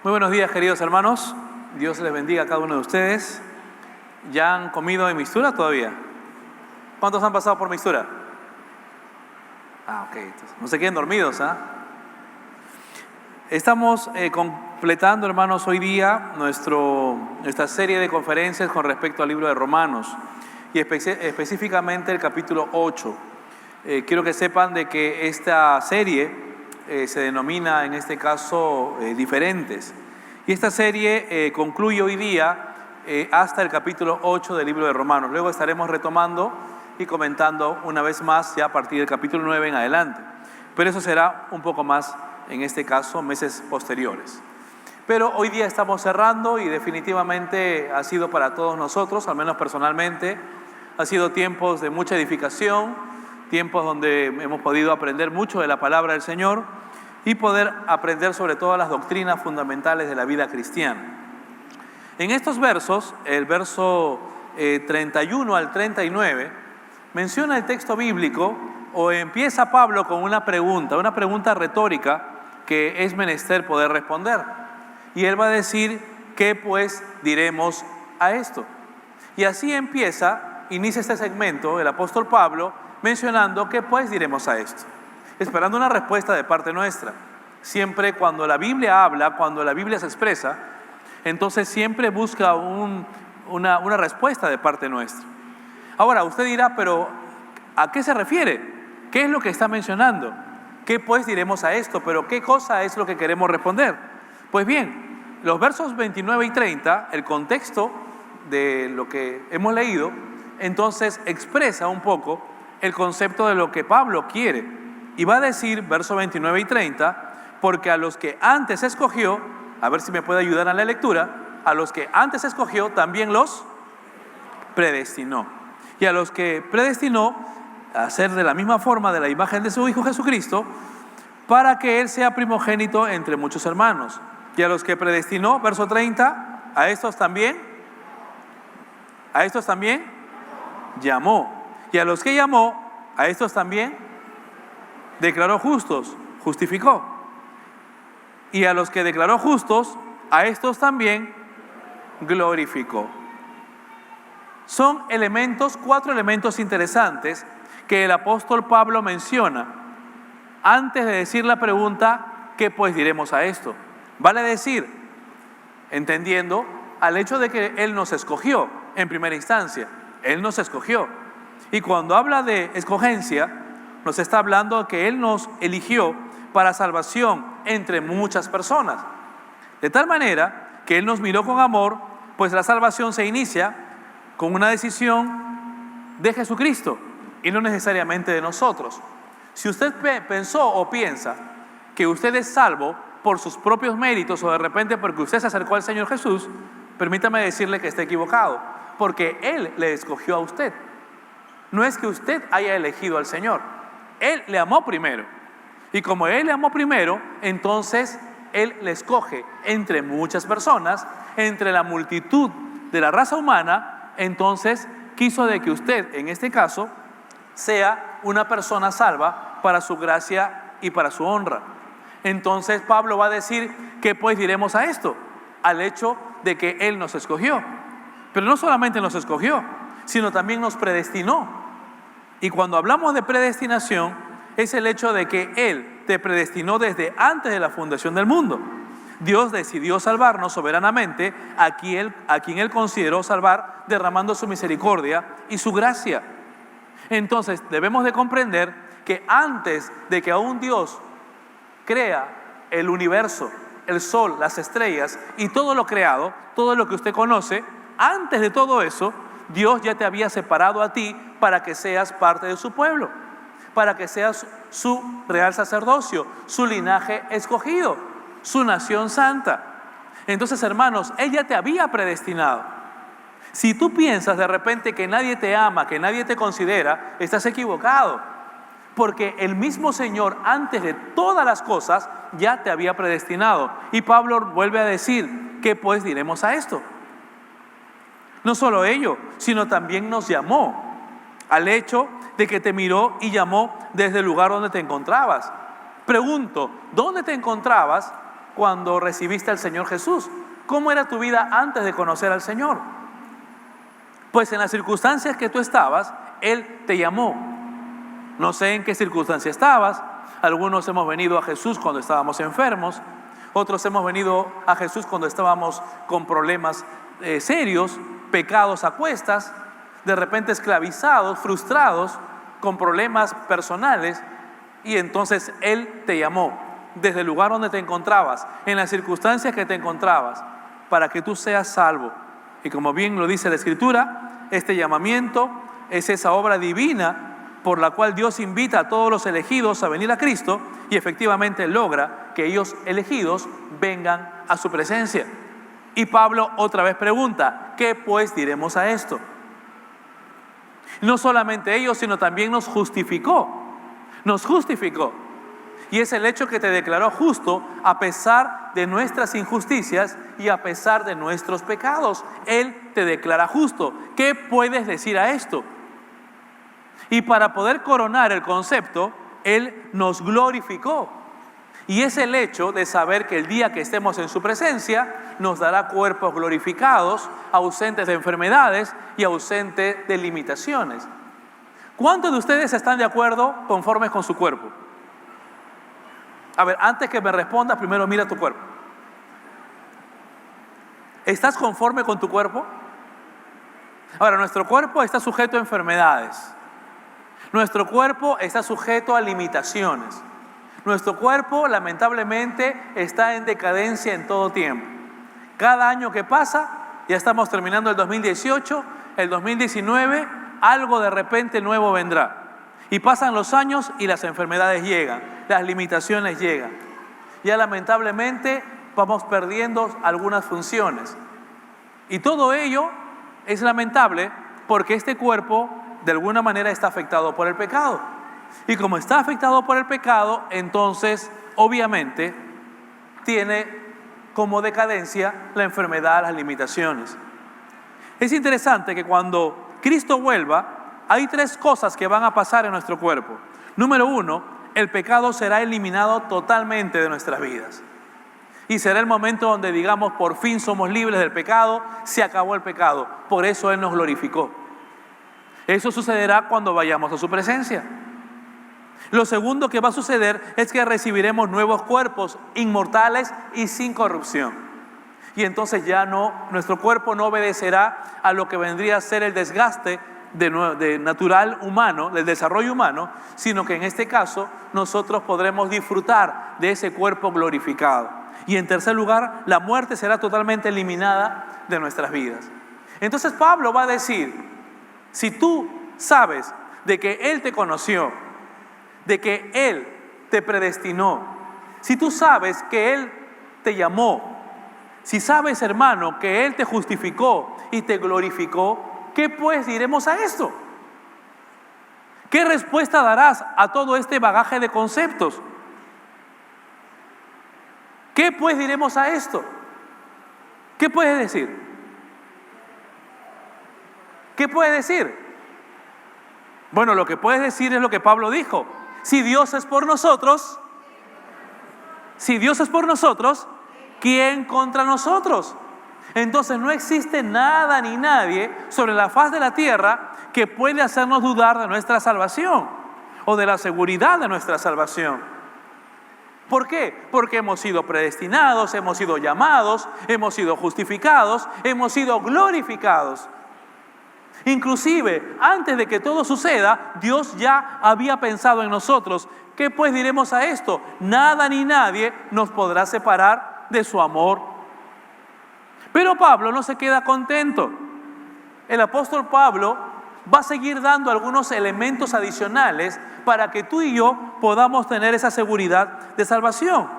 Muy buenos días, queridos hermanos. Dios les bendiga a cada uno de ustedes. ¿Ya han comido en Mistura todavía? ¿Cuántos han pasado por Mistura? Ok. Entonces, no se queden dormidos, ¿ah? Estamos completando, hermanos, hoy día nuestra serie de conferencias con respecto al libro de Romanos y específicamente el capítulo 8. Quiero que sepan de que esta serie se denomina en este caso diferentes. Y esta serie concluye hoy día hasta el capítulo 8 del libro de Romanos. Luego estaremos retomando y comentando una vez más ya a partir del capítulo 9 en adelante. Pero eso será un poco más, en este caso, meses posteriores. Pero hoy día estamos cerrando y definitivamente ha sido para todos nosotros, al menos personalmente, ha sido tiempos de mucha edificación, tiempos donde hemos podido aprender mucho de la palabra del Señor y poder aprender sobre todas las doctrinas fundamentales de la vida cristiana. En estos versos, el verso 31 al 39, menciona el texto bíblico o empieza Pablo con una pregunta retórica que es menester poder responder. Y él va a decir, ¿qué pues diremos a esto? Y así inicia este segmento el apóstol Pablo mencionando, ¿qué pues diremos a esto? Esperando una respuesta de parte nuestra. Siempre cuando la Biblia habla, cuando la Biblia se expresa, entonces siempre busca una respuesta de parte nuestra. Ahora, usted dirá, pero ¿a qué se refiere? ¿Qué es lo que está mencionando? ¿Qué pues diremos a esto? Pero ¿qué cosa es lo que queremos responder? Pues bien, los versos 29 y 30, el contexto de lo que hemos leído, entonces expresa un poco el concepto de lo que Pablo quiere. Y va a decir, versos 29 y 30, porque a los que antes escogió, a ver si me puede ayudar a la lectura, a los que antes escogió también los predestinó. Y a los que predestinó a ser de la misma forma de la imagen de su Hijo Jesucristo, para que Él sea primogénito entre muchos hermanos. Y a los que predestinó, verso 30, a estos también llamó. Y a los que llamó, a estos también declaró justos, justificó. Y a los que declaró justos, a estos también glorificó. Son cuatro elementos interesantes que el apóstol Pablo menciona antes de decir la pregunta, ¿qué pues diremos a esto? Vale decir, entendiendo al hecho de que Él nos escogió en primera instancia. Él nos escogió. Y cuando habla de escogencia, nos está hablando de que Él nos eligió para salvación entre muchas personas. De tal manera que Él nos miró con amor, pues la salvación se inicia con una decisión de Jesucristo y no necesariamente de nosotros. Si usted pensó o piensa que usted es salvo por sus propios méritos o de repente porque usted se acercó al Señor Jesús, permítame decirle que está equivocado, porque Él le escogió a usted. No es que usted haya elegido al Señor. Él le amó primero. Y como Él le amó primero, entonces Él le escoge entre muchas personas, entre la multitud de la raza humana. Entonces quiso de que usted, en este caso, sea una persona salva para su gracia y para su honra. Entonces Pablo va a decir, ¿qué pues diremos a esto? Al hecho de que Él nos escogió. Pero no solamente nos escogió, sino también nos predestinó. Y cuando hablamos de predestinación, es el hecho de que Él te predestinó desde antes de la fundación del mundo. Dios decidió salvarnos soberanamente a quien Él consideró salvar, derramando su misericordia y su gracia. Entonces debemos de comprender que antes de que aún Dios crea el universo, el sol, las estrellas y todo lo creado, todo lo que usted conoce, antes de todo eso, Dios ya te había separado a ti para que seas parte de su pueblo, para que seas su real sacerdocio, su linaje escogido, su nación santa. Entonces, hermanos, Él ya te había predestinado. Si tú piensas de repente que nadie te ama, que nadie te considera, estás equivocado, porque el mismo Señor, antes de todas las cosas, ya te había predestinado. Y Pablo vuelve a decir, ¿qué pues diremos a esto? No solo ello, sino también nos llamó al hecho de que te miró y llamó desde el lugar donde te encontrabas. Pregunto, ¿dónde te encontrabas cuando recibiste al Señor Jesús? ¿Cómo era tu vida antes de conocer al Señor? Pues en las circunstancias que tú estabas, Él te llamó. No sé en qué circunstancia estabas. Algunos hemos venido a Jesús cuando estábamos enfermos. Otros hemos venido a Jesús cuando estábamos con problemas serios, pecados a cuestas, de repente esclavizados, frustrados, con problemas personales. Y entonces Él te llamó desde el lugar donde te encontrabas, en las circunstancias que te encontrabas, para que tú seas salvo. Y como bien lo dice la Escritura, este llamamiento es esa obra divina por la cual Dios invita a todos los elegidos a venir a Cristo y efectivamente logra que ellos elegidos vengan a su presencia. Y Pablo otra vez pregunta, ¿qué pues diremos a esto? No solamente ellos, sino también nos justificó. Nos justificó. Y es el hecho que te declaró justo a pesar de nuestras injusticias y a pesar de nuestros pecados. Él te declara justo. ¿Qué puedes decir a esto? Y para poder coronar el concepto, Él nos glorificó. Y es el hecho de saber que el día que estemos en su presencia, nos dará cuerpos glorificados, ausentes de enfermedades y ausentes de limitaciones. ¿Cuántos de ustedes están de acuerdo conformes con su cuerpo? A ver, antes que me respondas, primero mira tu cuerpo. ¿Estás conforme con tu cuerpo? Ahora, nuestro cuerpo está sujeto a enfermedades. Nuestro cuerpo está sujeto a limitaciones. Nuestro cuerpo, lamentablemente, está en decadencia en todo tiempo. Cada año que pasa, ya estamos terminando el 2018, el 2019, algo de repente nuevo vendrá. Y pasan los años y las enfermedades llegan, las limitaciones llegan. Ya lamentablemente vamos perdiendo algunas funciones. Y todo ello es lamentable porque este cuerpo de alguna manera está afectado por el pecado. Y como está afectado por el pecado, entonces obviamente tiene como decadencia la enfermedad, las limitaciones. Es interesante que cuando Cristo vuelva, hay tres cosas que van a pasar en nuestro cuerpo. Número uno, el pecado será eliminado totalmente de nuestras vidas. Y será el momento donde digamos, por fin somos libres del pecado, se acabó el pecado. Por eso Él nos glorificó. Eso sucederá cuando vayamos a su presencia. Lo segundo que va a suceder es que recibiremos nuevos cuerpos inmortales y sin corrupción. Y entonces ya no, nuestro cuerpo no obedecerá a lo que vendría a ser el desgaste de natural humano, del desarrollo humano, sino que en este caso nosotros podremos disfrutar de ese cuerpo glorificado. Y en tercer lugar, la muerte será totalmente eliminada de nuestras vidas. Entonces Pablo va a decir, si tú sabes de que Él te conoció, de que Él te predestinó, si tú sabes que Él te llamó, si sabes, hermano, que Él te justificó y te glorificó, ¿qué pues diremos a esto? ¿Qué respuesta darás a todo este bagaje de conceptos? ¿Qué pues diremos a esto? ¿Qué puedes decir? ¿Qué puedes decir? Bueno, lo que puedes decir es lo que Pablo dijo. Si Dios es por nosotros, ¿quién contra nosotros? Entonces no existe nada ni nadie sobre la faz de la tierra que puede hacernos dudar de nuestra salvación o de la seguridad de nuestra salvación. ¿Por qué? Porque hemos sido predestinados, hemos sido llamados, hemos sido justificados, hemos sido glorificados. Inclusive, antes de que todo suceda, Dios ya había pensado en nosotros. ¿Qué pues diremos a esto? Nada ni nadie nos podrá separar de su amor. Pero Pablo no se queda contento. El apóstol Pablo va a seguir dando algunos elementos adicionales para que tú y yo podamos tener esa seguridad de salvación.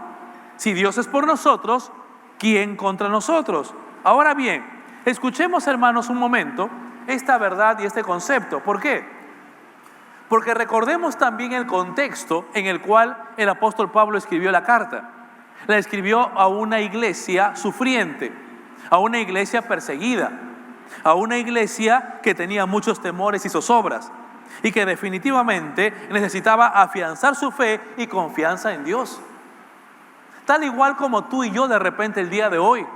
Si Dios es por nosotros, ¿quién contra nosotros? Ahora bien, escuchemos, hermanos, un momento esta verdad y este concepto. ¿Por qué? Porque recordemos también el contexto en el cual el apóstol Pablo escribió la carta. La escribió a una iglesia sufriente, a una iglesia perseguida, a una iglesia que tenía muchos temores y zozobras y que definitivamente necesitaba afianzar su fe y confianza en Dios. Tal igual como tú y yo de repente el día de hoy.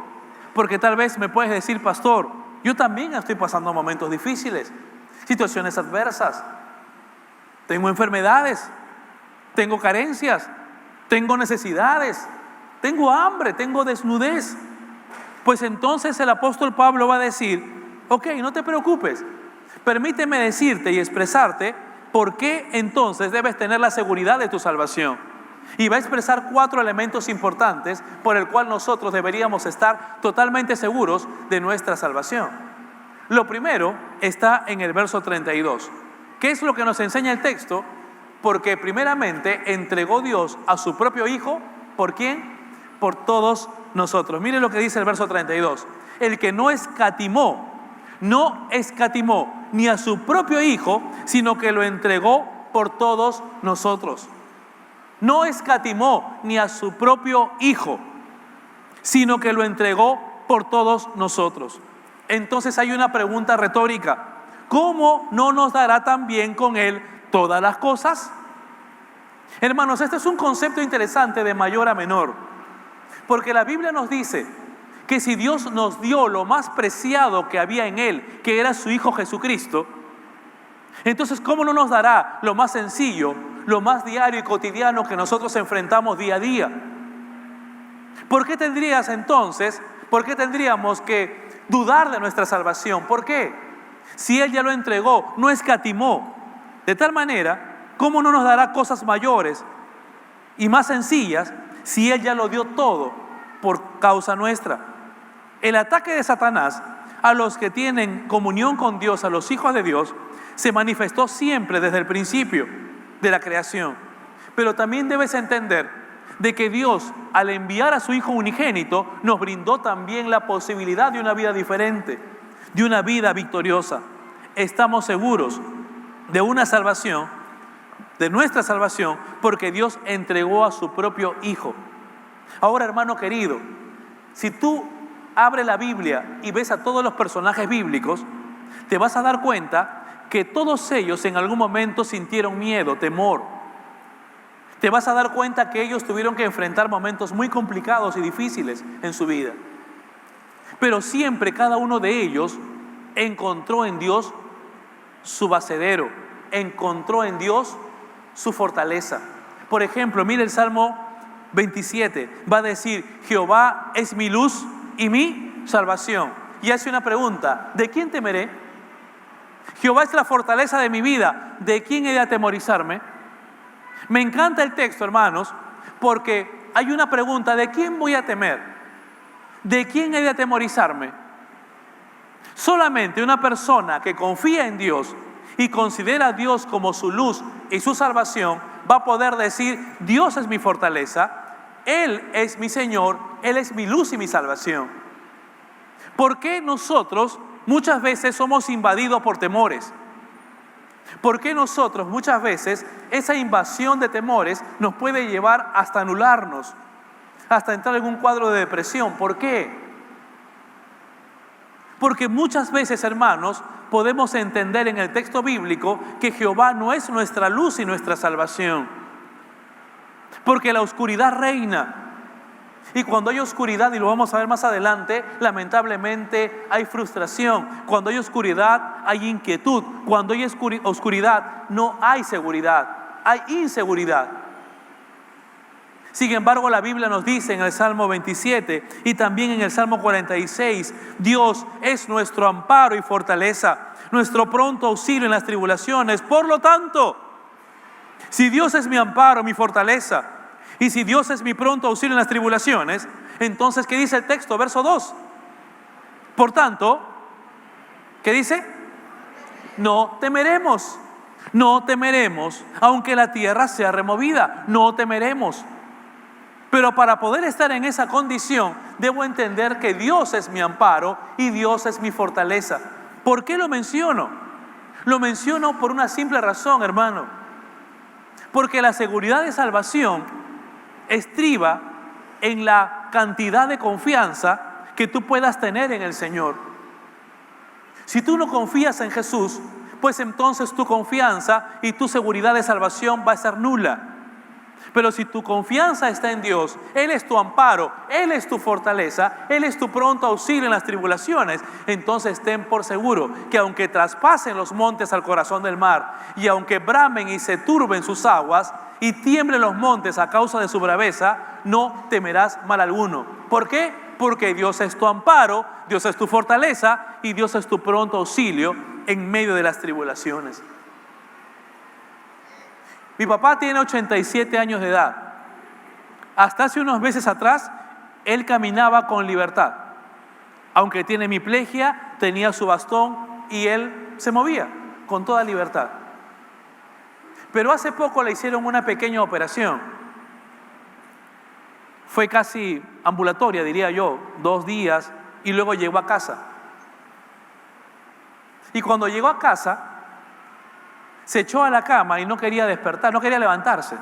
Porque tal vez me puedes decir, pastor, yo también estoy pasando momentos difíciles, situaciones adversas. Tengo enfermedades, tengo carencias, tengo necesidades, tengo hambre, tengo desnudez. Pues entonces el apóstol Pablo va a decir, ok, no te preocupes, permíteme decirte y expresarte por qué entonces debes tener la seguridad de tu salvación. Y va a expresar 4 elementos importantes por el cual nosotros deberíamos estar totalmente seguros de nuestra salvación. Lo primero está en el verso 32. ¿Qué es lo que nos enseña el texto? Porque primeramente entregó Dios a su propio Hijo. ¿Por quién? Por todos nosotros. Mire lo que dice el verso 32. El que no escatimó ni a su propio Hijo, sino que lo entregó por todos nosotros. No escatimó ni a su propio Hijo, sino que lo entregó por todos nosotros. Entonces hay una pregunta retórica: ¿cómo no nos dará también con Él todas las cosas? Hermanos, este es un concepto interesante de mayor a menor, porque la Biblia nos dice que si Dios nos dio lo más preciado que había en Él, que era su Hijo Jesucristo, entonces ¿cómo no nos dará lo más sencillo, lo más diario y cotidiano que nosotros enfrentamos día a día? ¿Por qué tendríamos que dudar de nuestra salvación? ¿Por qué? Si Él ya lo entregó, no escatimó. De tal manera, ¿cómo no nos dará cosas mayores y más sencillas si Él ya lo dio todo por causa nuestra? El ataque de Satanás a los que tienen comunión con Dios, a los hijos de Dios, se manifestó siempre desde el principio de la creación. Pero también debes entender de que Dios, al enviar a su Hijo unigénito, nos brindó también la posibilidad de una vida diferente, de una vida victoriosa. Estamos seguros de una salvación, de nuestra salvación, porque Dios entregó a su propio Hijo. Ahora, hermano querido, si tú abres la Biblia y ves a todos los personajes bíblicos, te vas a dar cuenta que todos ellos en algún momento sintieron miedo, temor. Te vas a dar cuenta que ellos tuvieron que enfrentar momentos muy complicados y difíciles en su vida. Pero siempre cada uno de ellos encontró en Dios su basedero, encontró en Dios su fortaleza. Por ejemplo, mire el Salmo 27, va a decir: Jehová es mi luz y mi salvación. Y hace una pregunta: ¿de quién temeré? Jehová es la fortaleza de mi vida, ¿de quién he de atemorizarme? Me encanta el texto, hermanos, porque hay una pregunta: ¿de quién voy a temer? ¿De quién he de atemorizarme? Solamente una persona que confía en Dios y considera a Dios como su luz y su salvación va a poder decir: Dios es mi fortaleza, Él es mi Señor, Él es mi luz y mi salvación. ¿Por qué nosotros muchas veces somos invadidos por temores? ¿Por qué nosotros muchas veces esa invasión de temores nos puede llevar hasta anularnos, hasta entrar en un cuadro de depresión? ¿Por qué? Porque muchas veces, hermanos, podemos entender en el texto bíblico que Jehová no es nuestra luz y nuestra salvación, porque la oscuridad reina. Y cuando hay oscuridad, y lo vamos a ver más adelante, lamentablemente hay frustración. Cuando hay oscuridad, hay inquietud. Cuando hay oscuridad, no hay seguridad, hay inseguridad. Sin embargo, la Biblia nos dice en el Salmo 27 y también en el Salmo 46, Dios es nuestro amparo y fortaleza, nuestro pronto auxilio en las tribulaciones. Por lo tanto, si Dios es mi amparo, mi fortaleza, y si Dios es mi pronto auxilio en las tribulaciones, entonces, ¿qué dice el texto? Verso 2. Por tanto, ¿qué dice? No temeremos, aunque la tierra sea removida, no temeremos. Pero para poder estar en esa condición, debo entender que Dios es mi amparo y Dios es mi fortaleza. ¿Por qué lo menciono? Lo menciono por una simple razón, hermano. Porque la seguridad de salvación estriba en la cantidad de confianza que tú puedas tener en el Señor. Si tú no confías en Jesús, pues entonces tu confianza y tu seguridad de salvación va a ser nula. Pero si tu confianza está en Dios, Él es tu amparo, Él es tu fortaleza, Él es tu pronto auxilio en las tribulaciones, entonces ten por seguro que aunque traspasen los montes al corazón del mar, y aunque bramen y se turben sus aguas, y tiemblen los montes a causa de su braveza, no temerás mal alguno. ¿Por qué? Porque Dios es tu amparo, Dios es tu fortaleza, y Dios es tu pronto auxilio en medio de las tribulaciones. Mi papá tiene 87 años de edad. Hasta hace unos meses atrás, él caminaba con libertad. Aunque tiene hemiplegia, tenía su bastón y él se movía con toda libertad. Pero hace poco le hicieron una pequeña operación. Fue casi ambulatoria, diría yo, 2 días, y luego llegó a casa. Y cuando llegó a casa, se echó a la cama y no quería despertar, no quería levantarse.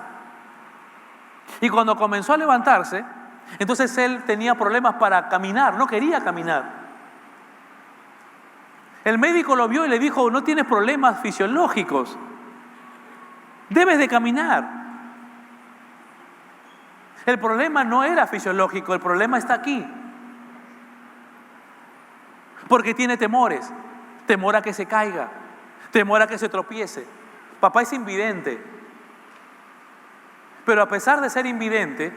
Y cuando comenzó a levantarse, entonces él tenía problemas para caminar, no quería caminar. El médico lo vio y le dijo: no tienes problemas fisiológicos, debes de caminar. El problema no era fisiológico, el problema está aquí. Porque tiene temores, temor a que se caiga, temor a que se tropiece. Papá es invidente, pero a pesar de ser invidente,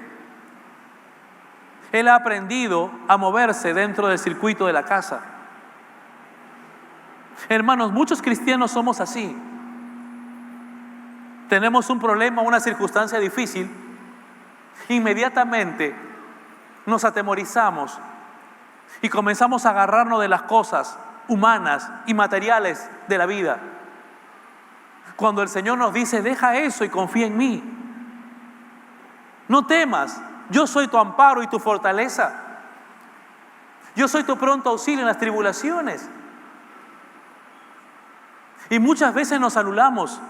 él ha aprendido a moverse dentro del circuito de la casa. Hermanos, muchos cristianos somos así. Tenemos un problema, una circunstancia difícil, inmediatamente nos atemorizamos y comenzamos a agarrarnos de las cosas humanas y materiales de la vida. Cuando el Señor nos dice: deja eso y confía en mí. No temas, yo soy tu amparo y tu fortaleza. Yo soy tu pronto auxilio en las tribulaciones. Y muchas veces nos anulamos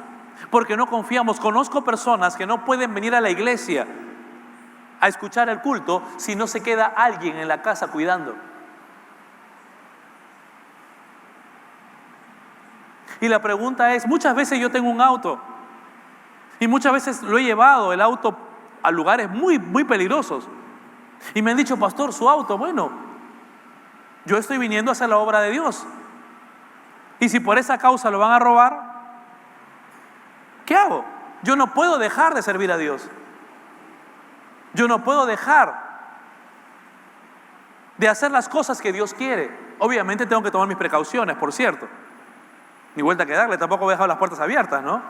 porque no confiamos. Conozco personas que no pueden venir a la iglesia a escuchar el culto si no se queda alguien en la casa cuidando. Y la pregunta es: muchas veces yo tengo un auto y muchas veces lo he llevado el auto a lugares muy peligrosos y me han dicho: pastor, su auto, bueno, yo estoy viniendo a hacer la obra de Dios, y si por esa causa lo van a robar, ¿qué hago? Yo no puedo dejar de servir a Dios. Yo no puedo dejar de hacer las cosas que Dios quiere. Obviamente tengo que tomar mis precauciones, por cierto. Ni vuelta que darle, tampoco voy a dejar las puertas abiertas, ¿no?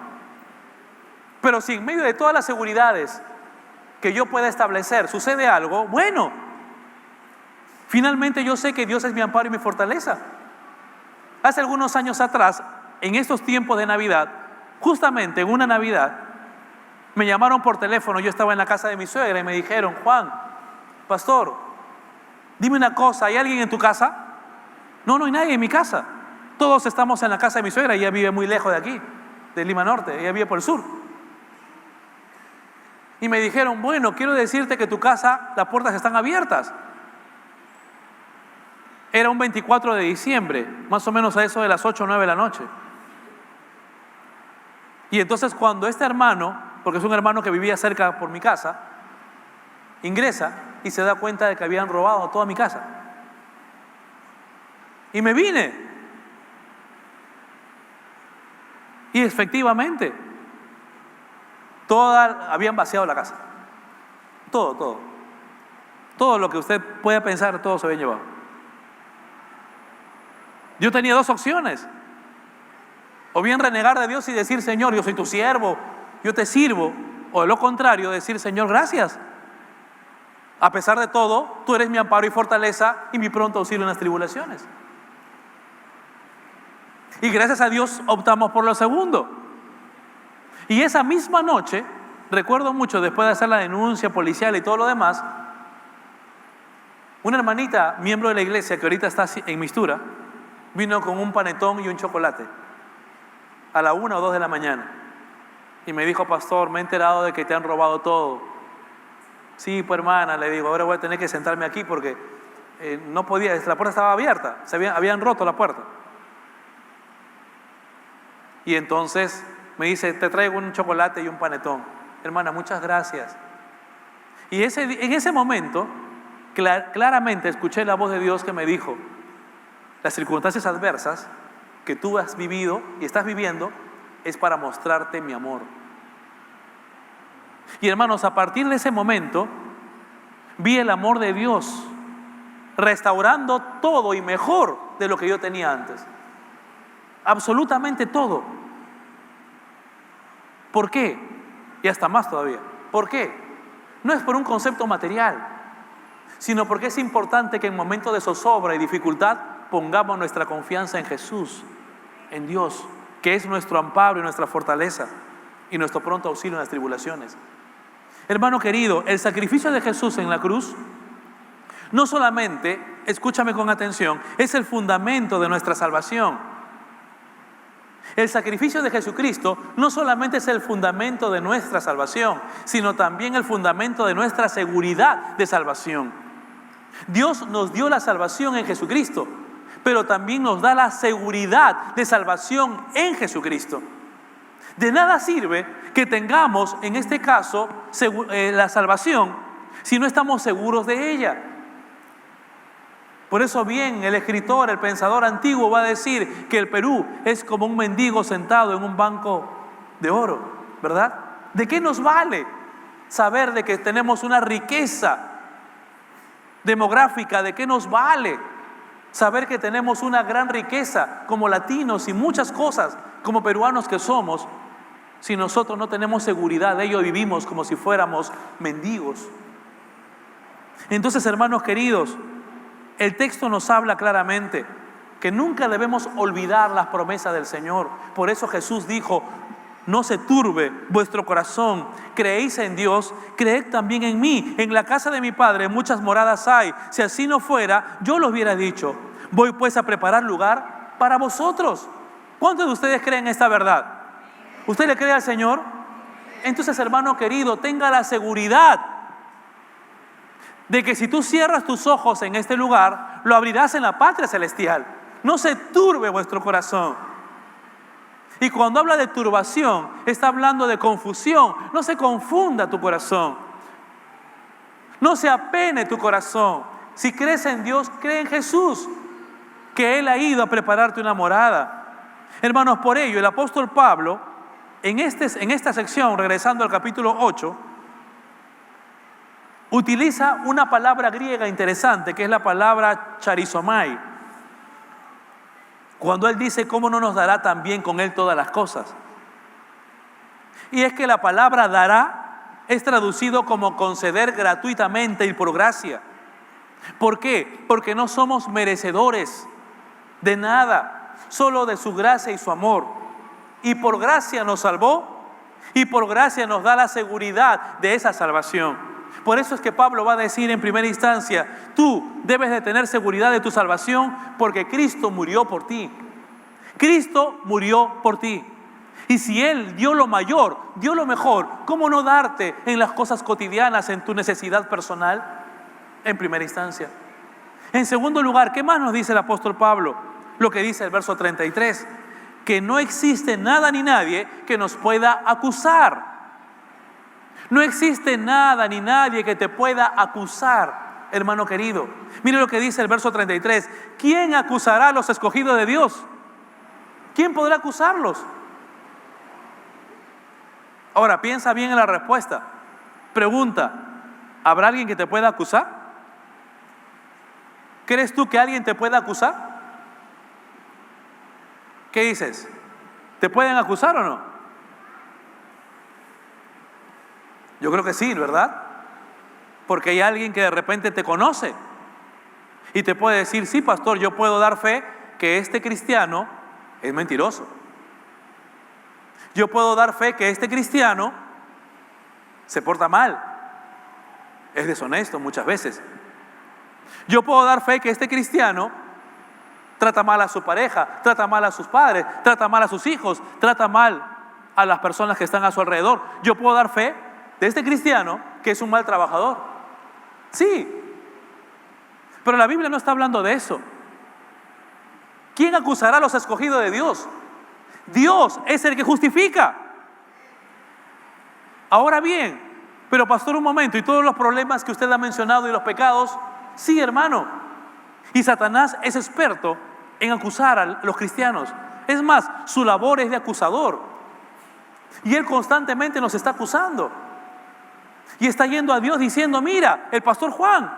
Pero si en medio de todas las seguridades que yo pueda establecer sucede algo, bueno, finalmente yo sé que Dios es mi amparo y mi fortaleza. Hace algunos años atrás, en estos tiempos de Navidad, justamente en una Navidad, me llamaron por teléfono. Yo estaba en la casa de mi suegra y me dijeron: Juan, pastor, dime una cosa, ¿hay alguien en tu casa? No, no hay nadie en mi casa. Todos estamos en la casa de mi suegra. Ella vive muy lejos de aquí, de Lima Norte. Ella vive por el sur. Y me dijeron: bueno, quiero decirte que tu casa, las puertas están abiertas. Era un 24 de diciembre, más o menos a eso de las 8 o 9 de la noche. Y entonces cuando este hermano, porque es un hermano que vivía cerca por mi casa, ingresa y se da cuenta de que habían robado toda mi casa. Y me vine. Y efectivamente, habían vaciado la casa. Todo lo que usted pueda pensar, todo se había llevado. Yo tenía 2 opciones: o bien renegar de Dios y decir: Señor, yo soy tu siervo, yo te sirvo; o de lo contrario, decir: Señor, gracias. A pesar de todo, tú eres mi amparo y fortaleza y mi pronto auxilio en las tribulaciones. Y gracias a Dios optamos por lo segundo. Y esa misma noche, recuerdo mucho, después de hacer la denuncia policial y todo lo demás, una hermanita, miembro de la iglesia, que ahorita está en Mistura, vino con un panetón y un chocolate a la 1 o 2 de la mañana y me dijo: pastor, me he enterado de que te han robado todo. Sí, pues hermana, le digo, ahora voy a tener que sentarme aquí porque no podía, la puerta estaba abierta, habían roto la puerta. Y entonces me dice: te traigo un chocolate y un panetón. hermana, muchas gracias. Y en ese momento, claramente escuché la voz de Dios que me dijo, las circunstancias adversas que tú has vivido y estás viviendo es para mostrarte mi amor. Y hermanos, a partir de ese momento, vi el amor de Dios restaurando todo y mejor de lo que yo tenía antes. Absolutamente todo. ¿Por qué? Y hasta más todavía. ¿Por qué? No es por un concepto material, sino porque es importante que en momentos de zozobra y dificultad pongamos nuestra confianza en Jesús, en Dios, que es nuestro amparo y nuestra fortaleza y nuestro pronto auxilio en las tribulaciones. Hermano querido, el sacrificio de Jesús en la cruz no solamente, escúchame con atención, es el fundamento de nuestra salvación. El sacrificio de Jesucristo no solamente es el fundamento de nuestra salvación, sino también el fundamento de nuestra seguridad de salvación. Dios nos dio la salvación en Jesucristo, pero también nos da la seguridad de salvación en Jesucristo. De nada sirve que tengamos, en este caso, la salvación si no estamos seguros de ella. Por eso bien, el escritor, el pensador antiguo va a decir que el Perú es como un mendigo sentado en un banco de oro, ¿verdad? ¿De qué nos vale saber de que tenemos una riqueza demográfica? ¿De qué nos vale saber que tenemos una gran riqueza como latinos y muchas cosas como peruanos que somos, si nosotros no tenemos seguridad de ello y vivimos como si fuéramos mendigos? Entonces, hermanos queridos, el texto nos habla claramente que nunca debemos olvidar las promesas del Señor. Por eso Jesús dijo: no se turbe vuestro corazón, creéis en Dios, creed también en mí. En la casa de mi Padre muchas moradas hay. Si así no fuera, yo lo hubiera dicho. Voy pues a preparar lugar para vosotros. ¿Cuántos de ustedes creen esta verdad? ¿Usted le cree al Señor? Entonces, hermano querido, tenga la seguridad de que si tú cierras tus ojos en este lugar, lo abrirás en la patria celestial. No se turbe vuestro corazón. Y cuando habla de turbación, está hablando de confusión. No se confunda tu corazón. No se apene tu corazón. Si crees en Dios, cree en Jesús, que Él ha ido a prepararte una morada. Hermanos, por ello el apóstol Pablo, en esta sección, regresando al capítulo 8, utiliza una palabra griega interesante, que es la palabra charizomai, cuando él dice: ¿cómo no nos dará también con él todas las cosas? Y es que la palabra dará es traducido como conceder gratuitamente y por gracia. ¿Por qué? Porque no somos merecedores de nada, solo de su gracia y su amor. Y por gracia nos salvó, y por gracia nos da la seguridad de esa salvación. Por eso es que Pablo va a decir en primera instancia: tú debes de tener seguridad de tu salvación porque Cristo murió por ti. Cristo murió por ti. Y si Él dio lo mayor, dio lo mejor, ¿cómo no darte en las cosas cotidianas, en tu necesidad personal? En primera instancia. En segundo lugar, ¿qué más nos dice el apóstol Pablo? Lo que dice el verso 33, que no existe nada ni nadie que nos pueda acusar. No existe nada ni nadie que te pueda acusar, hermano querido. Mire lo que dice el verso 33. ¿Quién acusará a los escogidos de Dios? ¿Quién podrá acusarlos? Ahora, piensa bien en la respuesta. Pregunta: ¿habrá alguien que te pueda acusar? ¿Crees tú que alguien te pueda acusar? ¿Qué dices? ¿Te pueden acusar o no? Yo creo que sí, ¿verdad? Porque hay alguien que de repente te conoce y te puede decir: sí, pastor, yo puedo dar fe que este cristiano es mentiroso. Yo puedo dar fe que este cristiano se porta mal, es deshonesto muchas veces. Yo puedo dar fe que este cristiano trata mal a su pareja, trata mal a sus padres, trata mal a sus hijos, trata mal a las personas que están a su alrededor. Yo puedo dar fe de este cristiano que es un mal trabajador. Sí, pero la Biblia no está hablando de eso. ¿Quién acusará a los escogidos de Dios? Dios es el que justifica. Ahora bien, pero pastor, un momento, ¿y todos los problemas que usted ha mencionado y los pecados? Sí, hermano. Y Satanás es experto en acusar a los cristianos. Es más, su labor es de acusador. Y él constantemente nos está acusando. Y está yendo a Dios diciendo, mira, el pastor Juan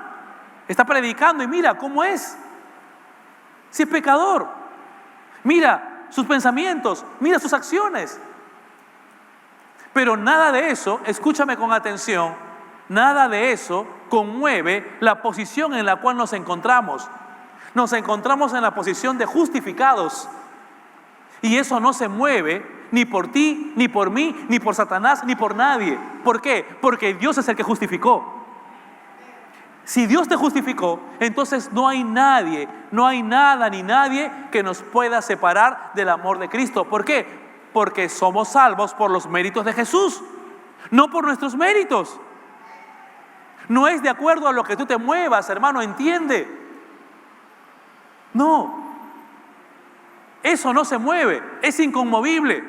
está predicando y mira cómo es. Si es pecador. Mira sus pensamientos, mira sus acciones. Pero nada de eso, escúchame con atención, nada de eso conmueve la posición en la cual nos encontramos. Nos encontramos en la posición de justificados. Y eso no se mueve ni por ti, ni por mí, ni por Satanás, ni por nadie. ¿Por qué? Porque Dios es el que justificó. Si Dios te justificó, entonces no hay nadie, no hay nada ni nadie que nos pueda separar del amor de Cristo. ¿Por qué? Porque somos salvos por los méritos de Jesús, no por nuestros méritos. No es de acuerdo a lo que tú te muevas, hermano, entiende. No, eso no se mueve, es inconmovible.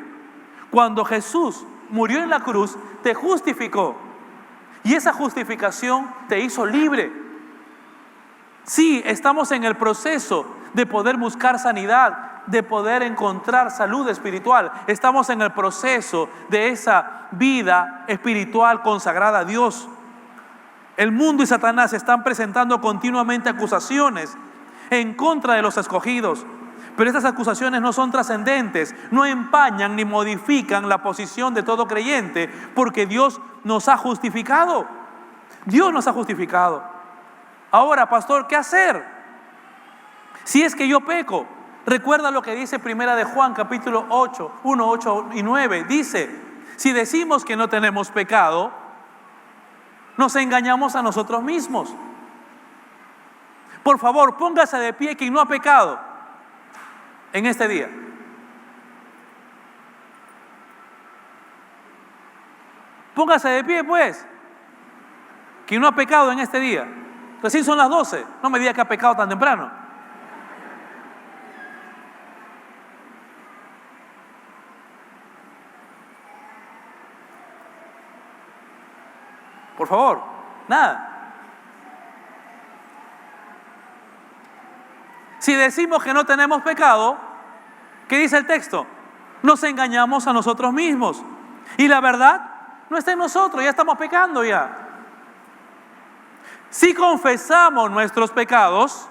Cuando Jesús murió en la cruz, te justificó. Y esa justificación te hizo libre. Sí, estamos en el proceso de poder buscar sanidad, de poder encontrar salud espiritual. Estamos en el proceso de esa vida espiritual consagrada a Dios. El mundo y Satanás están presentando continuamente acusaciones en contra de los escogidos. Pero estas acusaciones no son trascendentes, no empañan ni modifican la posición de todo creyente, porque Dios nos ha justificado. Dios nos ha justificado. Ahora, pastor, ¿qué hacer? Si es que yo peco, recuerda lo que dice Primera de Juan, capítulo 8, 1, 8 y 9. Dice, si decimos que no tenemos pecado, nos engañamos a nosotros mismos. Por favor, póngase de pie quien no ha pecado en este día. Póngase de pie, pues, quien no ha pecado en este día. Recién son las 12, no me diga que ha pecado tan temprano. Por favor, nada. Si decimos que no tenemos pecado, ¿qué dice el texto? Nos engañamos a nosotros mismos. Y la verdad no está en nosotros, ya estamos pecando ya. Si confesamos nuestros pecados,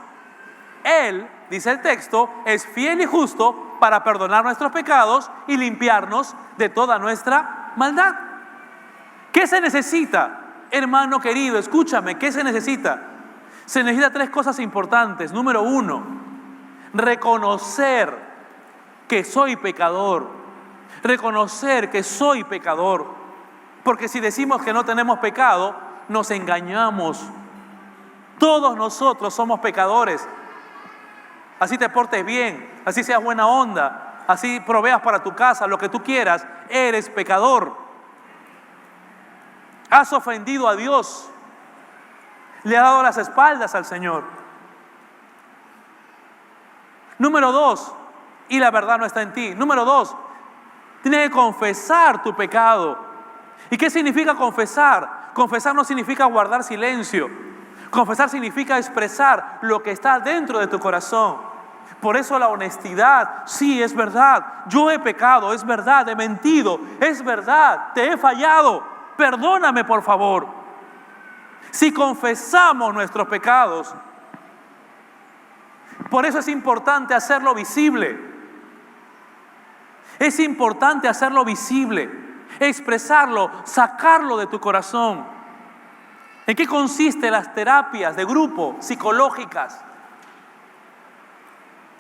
Él, dice el texto, es fiel y justo para perdonar nuestros pecados y limpiarnos de toda nuestra maldad. ¿Qué se necesita? Hermano querido, escúchame, ¿qué se necesita? Se necesita 3 cosas importantes. Número 1, reconocer que soy pecador. Reconocer que soy pecador. Porque si decimos que no tenemos pecado, nos engañamos. Todos nosotros somos pecadores. Así te portes bien, así seas buena onda, así proveas para tu casa, lo que tú quieras, eres pecador. Has ofendido a Dios. Le has dado las espaldas al Señor. Número 2, y la verdad no está en ti. Número 2, tienes que confesar tu pecado. ¿Y qué significa confesar? Confesar no significa guardar silencio. Confesar significa expresar lo que está dentro de tu corazón. Por eso la honestidad, sí, es verdad. Yo he pecado, es verdad, he mentido, es verdad, te he fallado. Perdóname, por favor. Si confesamos nuestros pecados, por eso es importante hacerlo visible. Es importante hacerlo visible, expresarlo, sacarlo de tu corazón. ¿En qué consisten las terapias de grupo psicológicas?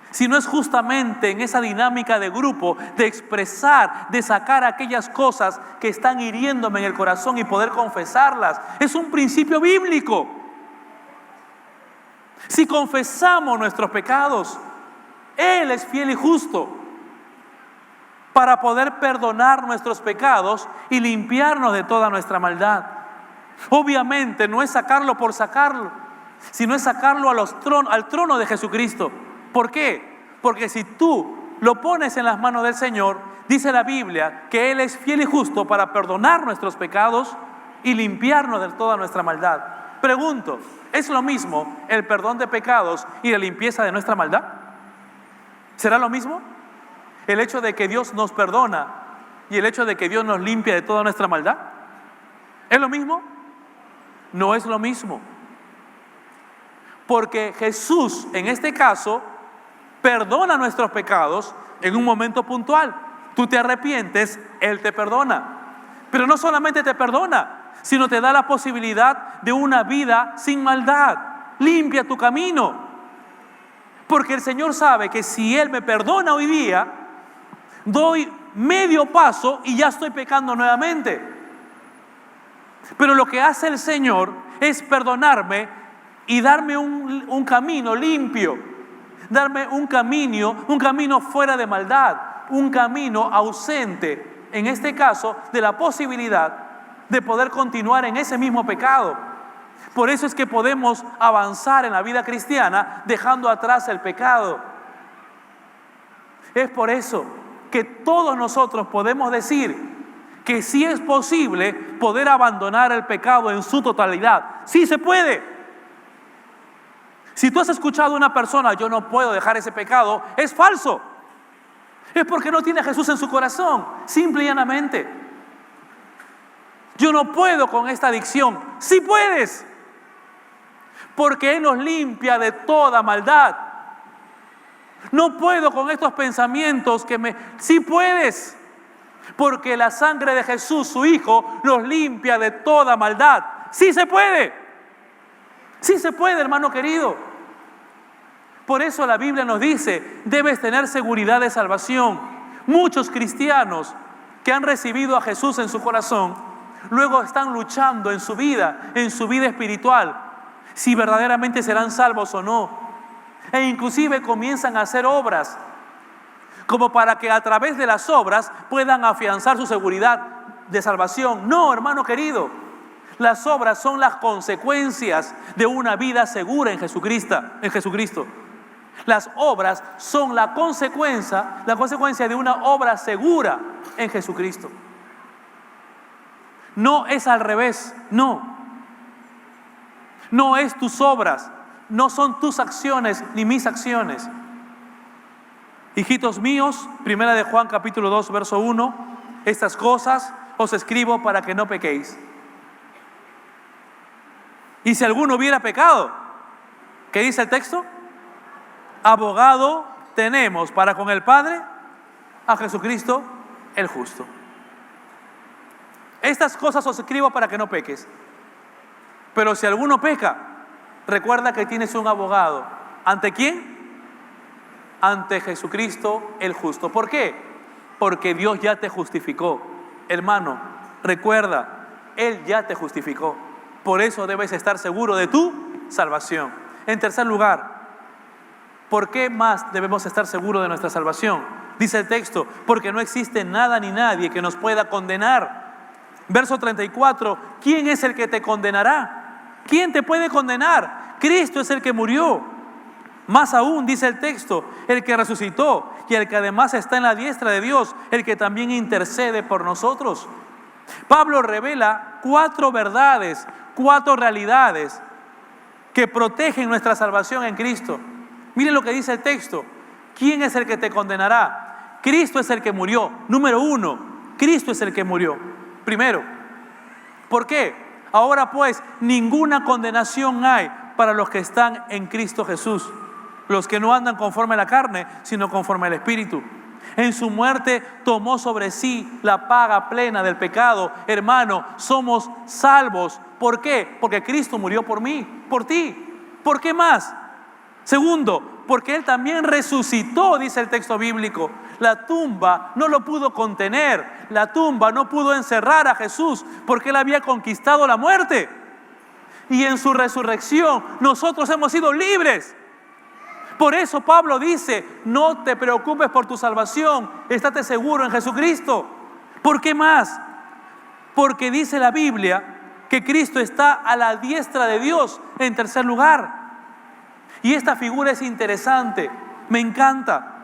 Si no es justamente en esa dinámica de grupo, de expresar, de sacar aquellas cosas que están hiriéndome en el corazón y poder confesarlas. Es un principio bíblico. Si confesamos nuestros pecados, Él es fiel y justo para poder perdonar nuestros pecados y limpiarnos de toda nuestra maldad. Obviamente no es sacarlo por sacarlo, sino es sacarlo al trono de Jesucristo. ¿Por qué? Porque si tú lo pones en las manos del Señor, dice la Biblia que Él es fiel y justo para perdonar nuestros pecados y limpiarnos de toda nuestra maldad. Pregunto, ¿es lo mismo el perdón de pecados y la limpieza de nuestra maldad? ¿Será lo mismo? El hecho de que Dios nos perdona y el hecho de que Dios nos limpia de toda nuestra maldad. ¿Es lo mismo? No es lo mismo. Porque Jesús, en este caso, perdona nuestros pecados en un momento puntual. Tú te arrepientes, Él te perdona. Pero no solamente te perdona, sino te da la posibilidad de una vida sin maldad. Limpia tu camino. Porque el Señor sabe que si Él me perdona hoy día, doy medio paso y ya estoy pecando nuevamente. Pero lo que hace el Señor es perdonarme y darme un camino limpio, darme un camino fuera de maldad, un camino ausente, en este caso, de la posibilidad de poder continuar en ese mismo pecado. Por eso es que podemos avanzar en la vida cristiana dejando atrás el pecado. Es por eso que todos nosotros podemos decir que sí es posible poder abandonar el pecado en su totalidad. Sí se puede. Si tú has escuchado a una persona, yo no puedo dejar ese pecado, es falso. Es porque no tiene a Jesús en su corazón, simple y llanamente. Yo no puedo con esta adicción. Sí puedes. Porque Él nos limpia de toda maldad. No puedo con estos pensamientos Sí puedes. Porque la sangre de Jesús, su Hijo, los limpia de toda maldad. Sí se puede. Sí se puede, hermano querido. Por eso la Biblia nos dice, debes tener seguridad de salvación. Muchos cristianos que han recibido a Jesús en su corazón, luego están luchando en su vida espiritual, si verdaderamente serán salvos o no. E inclusive comienzan a hacer obras, como para que a través de las obras puedan afianzar su seguridad de salvación. No, hermano querido, las obras son las consecuencias de una vida segura en Jesucristo. Las obras son la consecuencia de una obra segura en Jesucristo. No es al revés, no. No es tus obras, no son tus acciones ni mis acciones. Hijitos míos, 1 de Juan capítulo 2, verso 1, estas cosas os escribo para que no pequéis. Y si alguno hubiera pecado, ¿qué dice el texto? Abogado tenemos para con el Padre a Jesucristo el justo. Estas cosas os escribo para que no peques. Pero si alguno peca, recuerda que tienes un abogado. ¿Ante quién? Ante Jesucristo el justo. ¿Por qué? Porque Dios ya te justificó. Hermano, recuerda, Él ya te justificó. Por eso debes estar seguro de tu salvación. En tercer lugar, ¿por qué más debemos estar seguros de nuestra salvación? Dice el texto, porque no existe nada ni nadie que nos pueda condenar. Verso 34, ¿quién es el que te condenará? ¿Quién te puede condenar? Cristo es el que murió. Más aún, dice el texto, el que resucitó y el que además está en la diestra de Dios, el que también intercede por nosotros. Pablo revela 4 verdades, 4 realidades que protegen nuestra salvación en Cristo. Miren lo que dice el texto. ¿Quién es el que te condenará? Cristo es el que murió. Número 1, Cristo es el que murió. Primero, ¿por qué? Ahora pues, ninguna condenación hay para los que están en Cristo Jesús, los que no andan conforme a la carne, sino conforme al Espíritu. En su muerte tomó sobre sí la paga plena del pecado. Hermano, somos salvos. ¿Por qué? Porque Cristo murió por mí, por ti. ¿Por qué más? Segundo, porque Él también resucitó, dice el texto bíblico. La tumba no lo pudo contener. La tumba no pudo encerrar a Jesús porque Él había conquistado la muerte. Y en su resurrección nosotros hemos sido libres. Por eso Pablo dice, no te preocupes por tu salvación, estate seguro en Jesucristo. ¿Por qué más? Porque dice la Biblia que Cristo está a la diestra de Dios en tercer lugar. Y esta figura es interesante, me encanta.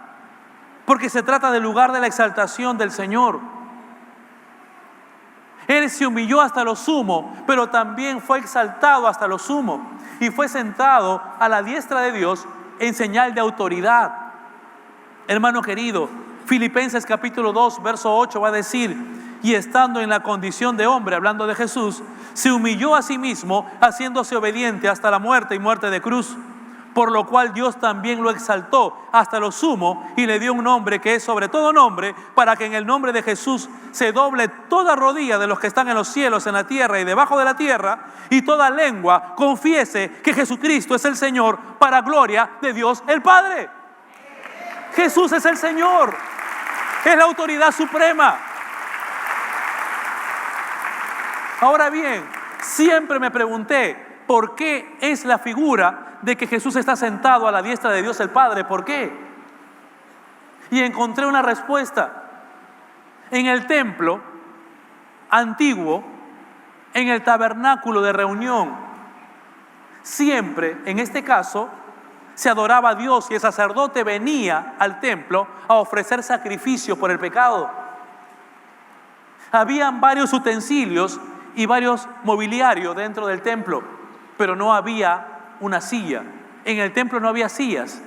porque se trata del lugar de la exaltación del Señor. Él se humilló hasta lo sumo, pero también fue exaltado hasta lo sumo y fue sentado a la diestra de Dios en señal de autoridad. Hermano querido, Filipenses capítulo 2, verso 8 va a decir: y estando en la condición de hombre, hablando de Jesús, se humilló a sí mismo, haciéndose obediente hasta la muerte y muerte de cruz. Por lo cual Dios también lo exaltó hasta lo sumo y le dio un nombre que es sobre todo nombre, para que en el nombre de Jesús se doble toda rodilla de los que están en los cielos, en la tierra y debajo de la tierra, y toda lengua confiese que Jesucristo es el Señor, para gloria de Dios el Padre. Jesús es el Señor, es la autoridad suprema. Ahora bien, siempre me pregunté, ¿por qué es la figura de que Jesús está sentado a la diestra de Dios el Padre? ¿Por qué? Y encontré una respuesta. En el templo antiguo, en el tabernáculo de reunión, siempre, en este caso, se adoraba a Dios y el sacerdote venía al templo a ofrecer sacrificio por el pecado. Habían varios utensilios y varios mobiliarios dentro del templo, pero no había una silla. En el templo no había sillas,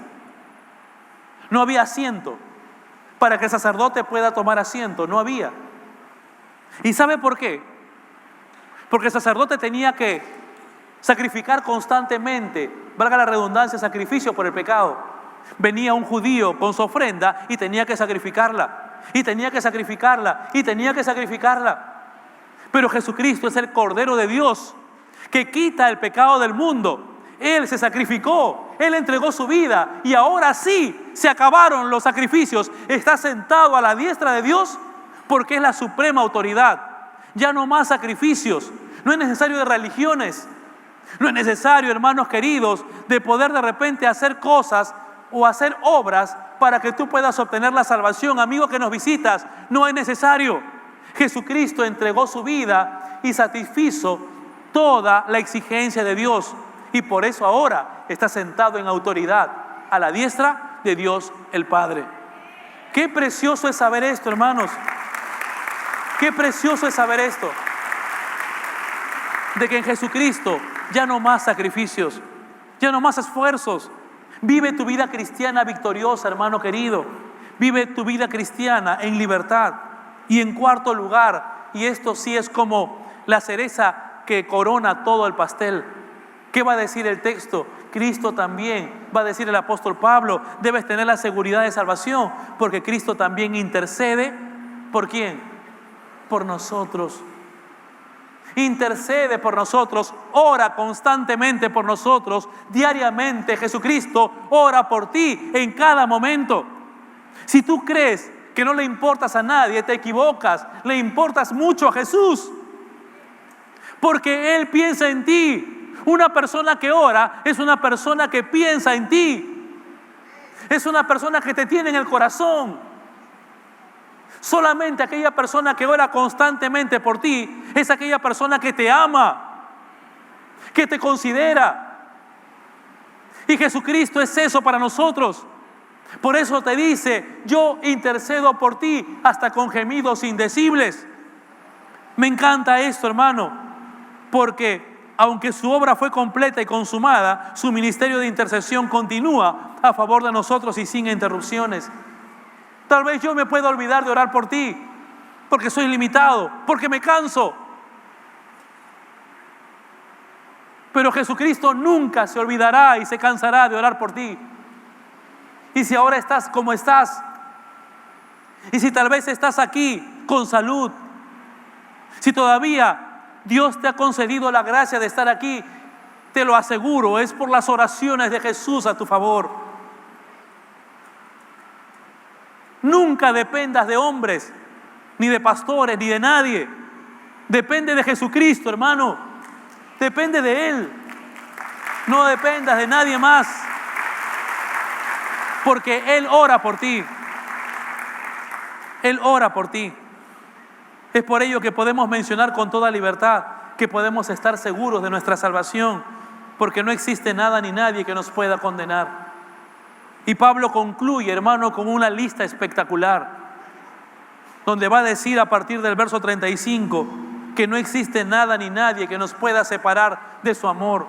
no había asiento para que el sacerdote pueda tomar asiento, no había. ¿Y sabe por qué? Porque el sacerdote tenía que sacrificar constantemente, valga la redundancia, sacrificio por el pecado. Venía un judío con su ofrenda y tenía que sacrificarla, y tenía que sacrificarla, y tenía que sacrificarla. Pero Jesucristo es el Cordero de Dios que quita el pecado del mundo. Él se sacrificó, Él entregó su vida y ahora sí se acabaron los sacrificios. Está sentado a la diestra de Dios porque es la suprema autoridad. Ya no más sacrificios, no es necesario de religiones, no es necesario, hermanos queridos, de poder de repente hacer cosas o hacer obras para que tú puedas obtener la salvación. Amigo que nos visitas, no es necesario. Jesucristo entregó su vida y satisfizo toda la exigencia de Dios. Y por eso ahora está sentado en autoridad a la diestra de Dios el Padre. Qué precioso es saber esto, hermanos. Qué precioso es saber esto. De que en Jesucristo ya no más sacrificios, ya no más esfuerzos. Vive tu vida cristiana victoriosa, hermano querido. Vive tu vida cristiana en libertad. Y en cuarto lugar, y esto sí es como la cereza que corona todo el pastel. ¿Qué va a decir el texto? Cristo también, va a decir el apóstol Pablo, debes tener la seguridad de salvación, porque Cristo también intercede. ¿Por quién? Por nosotros. Intercede por nosotros, ora constantemente por nosotros, diariamente. Jesucristo ora por ti en cada momento. Si tú crees que no le importas a nadie, te equivocas. Le importas mucho a Jesús, porque Él piensa en ti. Una persona que ora es una persona que piensa en ti. Es una persona que te tiene en el corazón. Solamente aquella persona que ora constantemente por ti es aquella persona que te ama, que te considera. Y Jesucristo es eso para nosotros. Por eso te dice: yo intercedo por ti hasta con gemidos indecibles. Me encanta esto, hermano, porque aunque su obra fue completa y consumada, su ministerio de intercesión continúa a favor de nosotros y sin interrupciones. Tal vez yo me pueda olvidar de orar por ti, porque soy limitado, porque me canso. Pero Jesucristo nunca se olvidará y se cansará de orar por ti. Y si ahora estás como estás, y si tal vez estás aquí con salud, si todavía Dios te ha concedido la gracia de estar aquí, te lo aseguro, es por las oraciones de Jesús a tu favor. Nunca dependas de hombres, ni de pastores, ni de nadie. Depende de Jesucristo, hermano. Depende de Él. No dependas de nadie más, porque Él ora por ti. Él ora por ti. Es por ello que podemos mencionar con toda libertad que podemos estar seguros de nuestra salvación, porque no existe nada ni nadie que nos pueda condenar. Y Pablo concluye, hermano, con una lista espectacular, donde va a decir a partir del verso 35 que no existe nada ni nadie que nos pueda separar de su amor.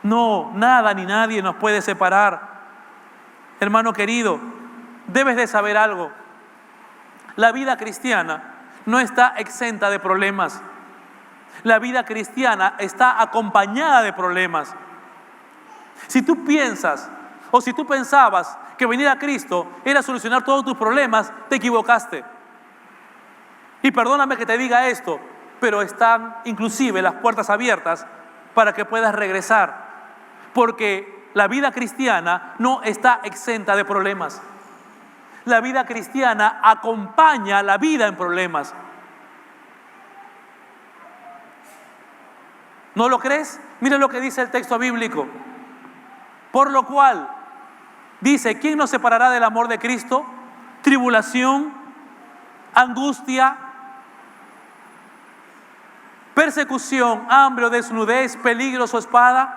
No, nada ni nadie nos puede separar. Hermano querido, debes de saber algo. La vida cristiana no está exenta de problemas. La vida cristiana está acompañada de problemas. Si tú piensas o si tú pensabas que venir a Cristo era solucionar todos tus problemas, te equivocaste. Y perdóname que te diga esto, pero están inclusive las puertas abiertas para que puedas regresar, porque la vida cristiana no está exenta de problemas. La vida cristiana acompaña la vida en problemas. ¿No lo crees? Mira lo que dice el texto bíblico. Por lo cual, dice, ¿quién nos separará del amor de Cristo? Tribulación, angustia, persecución, hambre o desnudez, peligros o espada.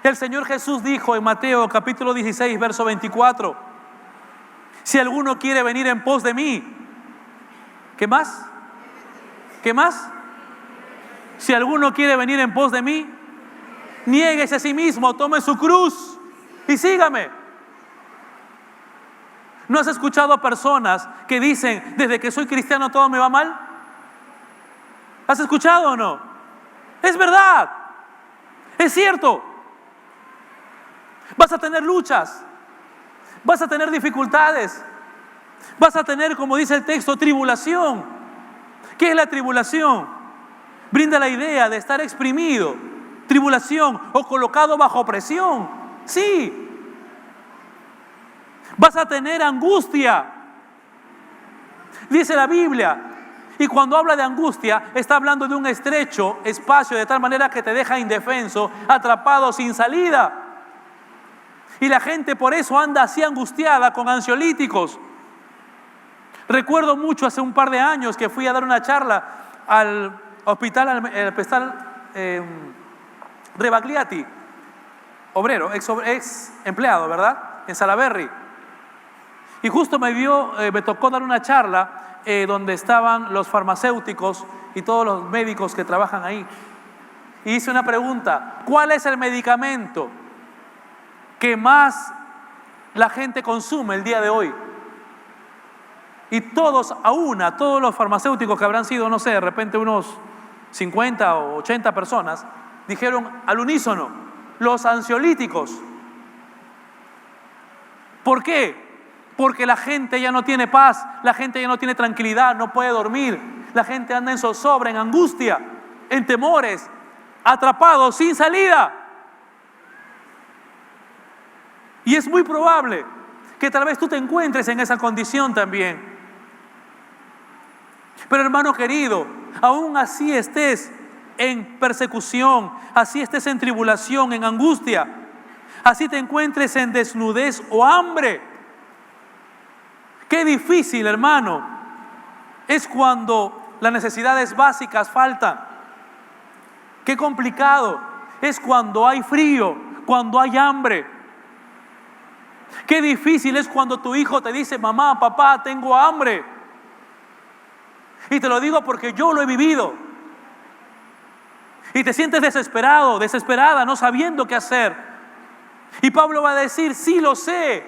El Señor Jesús dijo en Mateo capítulo 16, verso 24, si alguno quiere venir en pos de mí, ¿qué más? ¿Qué más? Si alguno quiere venir en pos de mí, niéguese a sí mismo, tome su cruz y sígame. ¿No has escuchado a personas que dicen, desde que soy cristiano todo me va mal? ¿Has escuchado o no? Es verdad, es cierto. Vas a tener luchas, vas a tener dificultades, vas a tener, como dice el texto, tribulación. ¿Qué es la tribulación? Brinda la idea de estar exprimido, tribulación o colocado bajo presión. Sí. Vas a tener angustia, dice la Biblia. Y cuando habla de angustia, está hablando de un estrecho espacio de tal manera que te deja indefenso, atrapado, sin salida. Y la gente por eso anda así angustiada con ansiolíticos. Recuerdo mucho hace un par de años que fui a dar una charla al hospital Rebagliati, obrero, ex empleado, ¿verdad? En Salaberry. Y justo me tocó dar una charla donde estaban los farmacéuticos y todos los médicos que trabajan ahí. Y hice una pregunta: ¿cuál es el medicamento que más la gente consume el día de hoy? Y todos todos los farmacéuticos, que habrán sido, no sé, de repente unos 50 o 80 personas, dijeron al unísono: los ansiolíticos. ¿Por qué? Porque la gente ya no tiene paz, la gente ya no tiene tranquilidad, no puede dormir, la gente anda en zozobra, en angustia, en temores, atrapados, sin salida. Y es muy probable que tal vez tú te encuentres en esa condición también. Pero hermano querido, aún así estés en persecución, así estés en tribulación, en angustia, así te encuentres en desnudez o hambre. Qué difícil, hermano, es cuando las necesidades básicas faltan. Qué complicado es cuando hay frío, cuando hay hambre. Qué difícil es cuando tu hijo te dice: mamá, papá, tengo hambre. Y te lo digo porque yo lo he vivido. Y te sientes desesperado, desesperada, no sabiendo qué hacer. Y Pablo va a decir: sí, lo sé,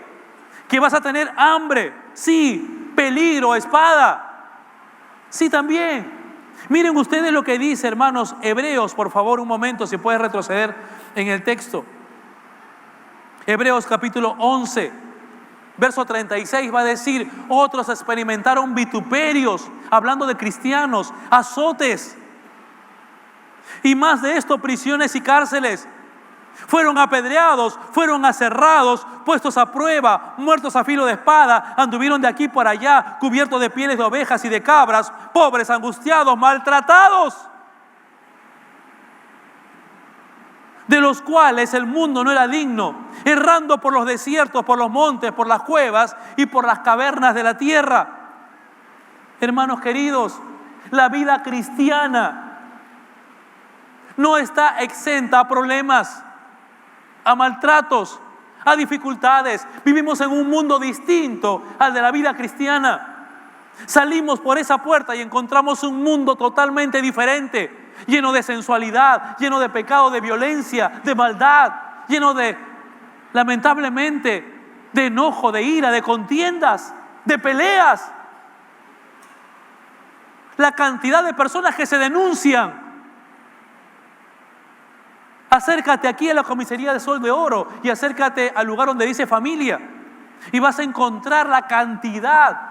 que vas a tener hambre. Sí, peligro, espada. Sí, también. Miren ustedes lo que dice, hermanos, Hebreos, por favor, un momento, si puedes retroceder en el texto. Hebreos capítulo 11, verso 36 va a decir: otros experimentaron vituperios, hablando de cristianos, azotes, y más de esto, prisiones y cárceles. Fueron apedreados, fueron aserrados, puestos a prueba, muertos a filo de espada, anduvieron de aquí por allá, cubiertos de pieles de ovejas y de cabras, pobres, angustiados, maltratados, de los cuales el mundo no era digno, errando por los desiertos, por los montes, por las cuevas y por las cavernas de la tierra. Hermanos queridos, la vida cristiana no está exenta a problemas, a maltratos, a dificultades. Vivimos en un mundo distinto al de la vida cristiana. Salimos por esa puerta y encontramos un mundo totalmente diferente, lleno de sensualidad, lleno de pecado, de violencia, de maldad, lleno de, lamentablemente, de enojo, de ira, de contiendas, de peleas. La cantidad de personas que se denuncian. Acércate aquí a la comisaría de Sol de Oro y acércate al lugar donde dice familia y vas a encontrar la cantidad,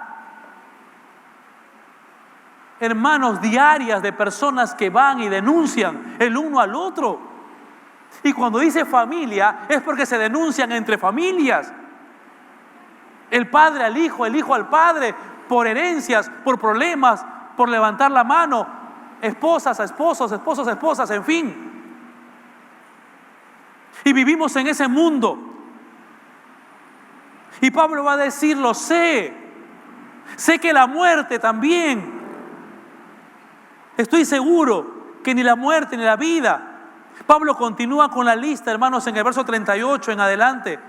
hermanos, diarias de personas que van y denuncian el uno al otro. Y cuando dice familia es porque se denuncian entre familias. El padre al hijo, el hijo al padre, por herencias, por problemas, por levantar la mano, esposas a esposos, esposos a esposas, en fin. Y vivimos en ese mundo. Y Pablo va a decirlo, sé que la muerte también. Estoy seguro que ni la muerte ni la vida. Pablo continúa con la lista, hermanos, en el verso 38 en adelante.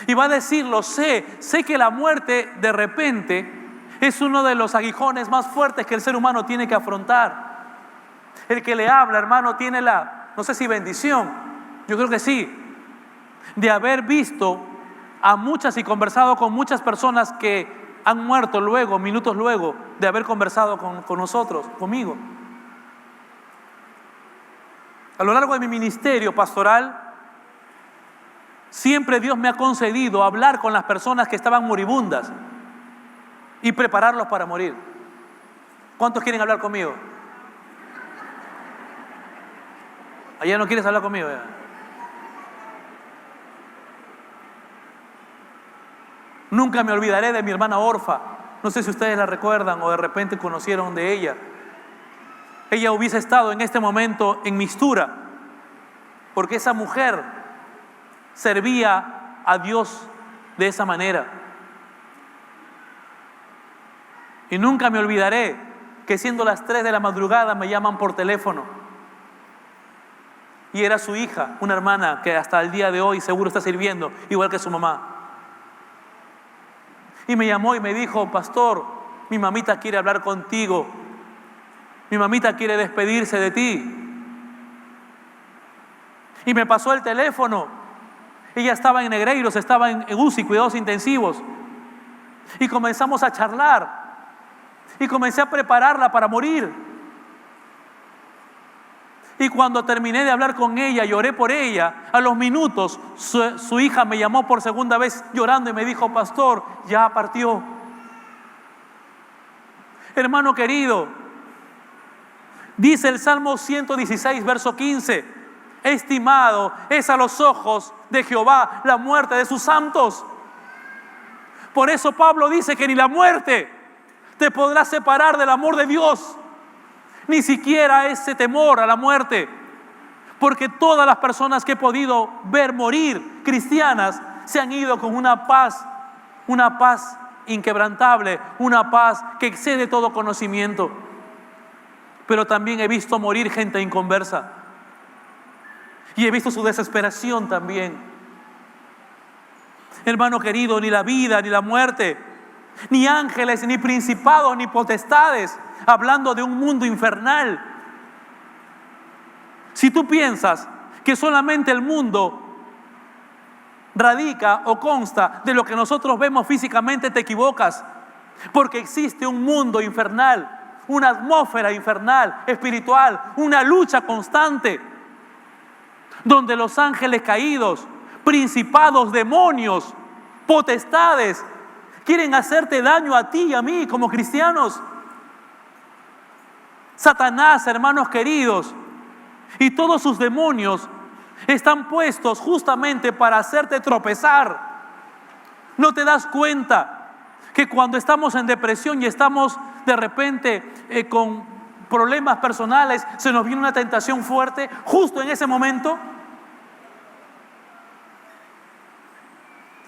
Y va a decirlo, sé que la muerte de repente es uno de los aguijones más fuertes que el ser humano tiene que afrontar. El que le habla, hermano, tiene no sé si bendición, yo creo que sí, de haber visto a muchas y conversado con muchas personas que han muerto luego, minutos luego de haber conversado con nosotros, conmigo. A lo largo de mi ministerio pastoral, siempre Dios me ha concedido hablar con las personas que estaban moribundas y prepararlos para morir. ¿Cuántos quieren hablar conmigo? ¿Allá no quieres hablar conmigo? Ya. Nunca me olvidaré de mi hermana Orfa. No sé si ustedes la recuerdan o de repente conocieron de ella. Ella hubiese estado en este momento en Mistura, porque esa mujer servía a Dios de esa manera. Y nunca me olvidaré que siendo las 3 de la madrugada me llaman por teléfono. Y era su hija, una hermana que hasta el día de hoy seguro está sirviendo, igual que su mamá. Y me llamó y me dijo, pastor, mi mamita quiere hablar contigo. Mi mamita quiere despedirse de ti. Y me pasó el teléfono. Ella estaba en Negreiros, estaba en UCI, cuidados intensivos. Y comenzamos a charlar. Y comencé a prepararla para morir. Y cuando terminé de hablar con ella, lloré por ella, a los minutos su hija me llamó por segunda vez llorando y me dijo, pastor, ya partió. Hermano querido, dice el Salmo 116, verso 15, estimado es a los ojos de Jehová la muerte de sus santos. Por eso Pablo dice que ni la muerte te podrá separar del amor de Dios. Ni siquiera ese temor a la muerte, porque todas las personas que he podido ver morir, cristianas, se han ido con una paz inquebrantable, una paz que excede todo conocimiento. Pero también he visto morir gente inconversa y he visto su desesperación también. Hermano querido, ni la vida ni la muerte, ni ángeles, ni principados, ni potestades, hablando de un mundo infernal. Si tú piensas que solamente el mundo radica o consta de lo que nosotros vemos físicamente, te equivocas, porque existe un mundo infernal, una atmósfera infernal, espiritual, una lucha constante, donde los ángeles caídos, principados, demonios, potestades, quieren hacerte daño a ti y a mí como cristianos. Satanás, hermanos queridos, y todos sus demonios están puestos justamente para hacerte tropezar. ¿No te das cuenta que cuando estamos en depresión y estamos de repente con problemas personales, se nos viene una tentación fuerte justo en ese momento?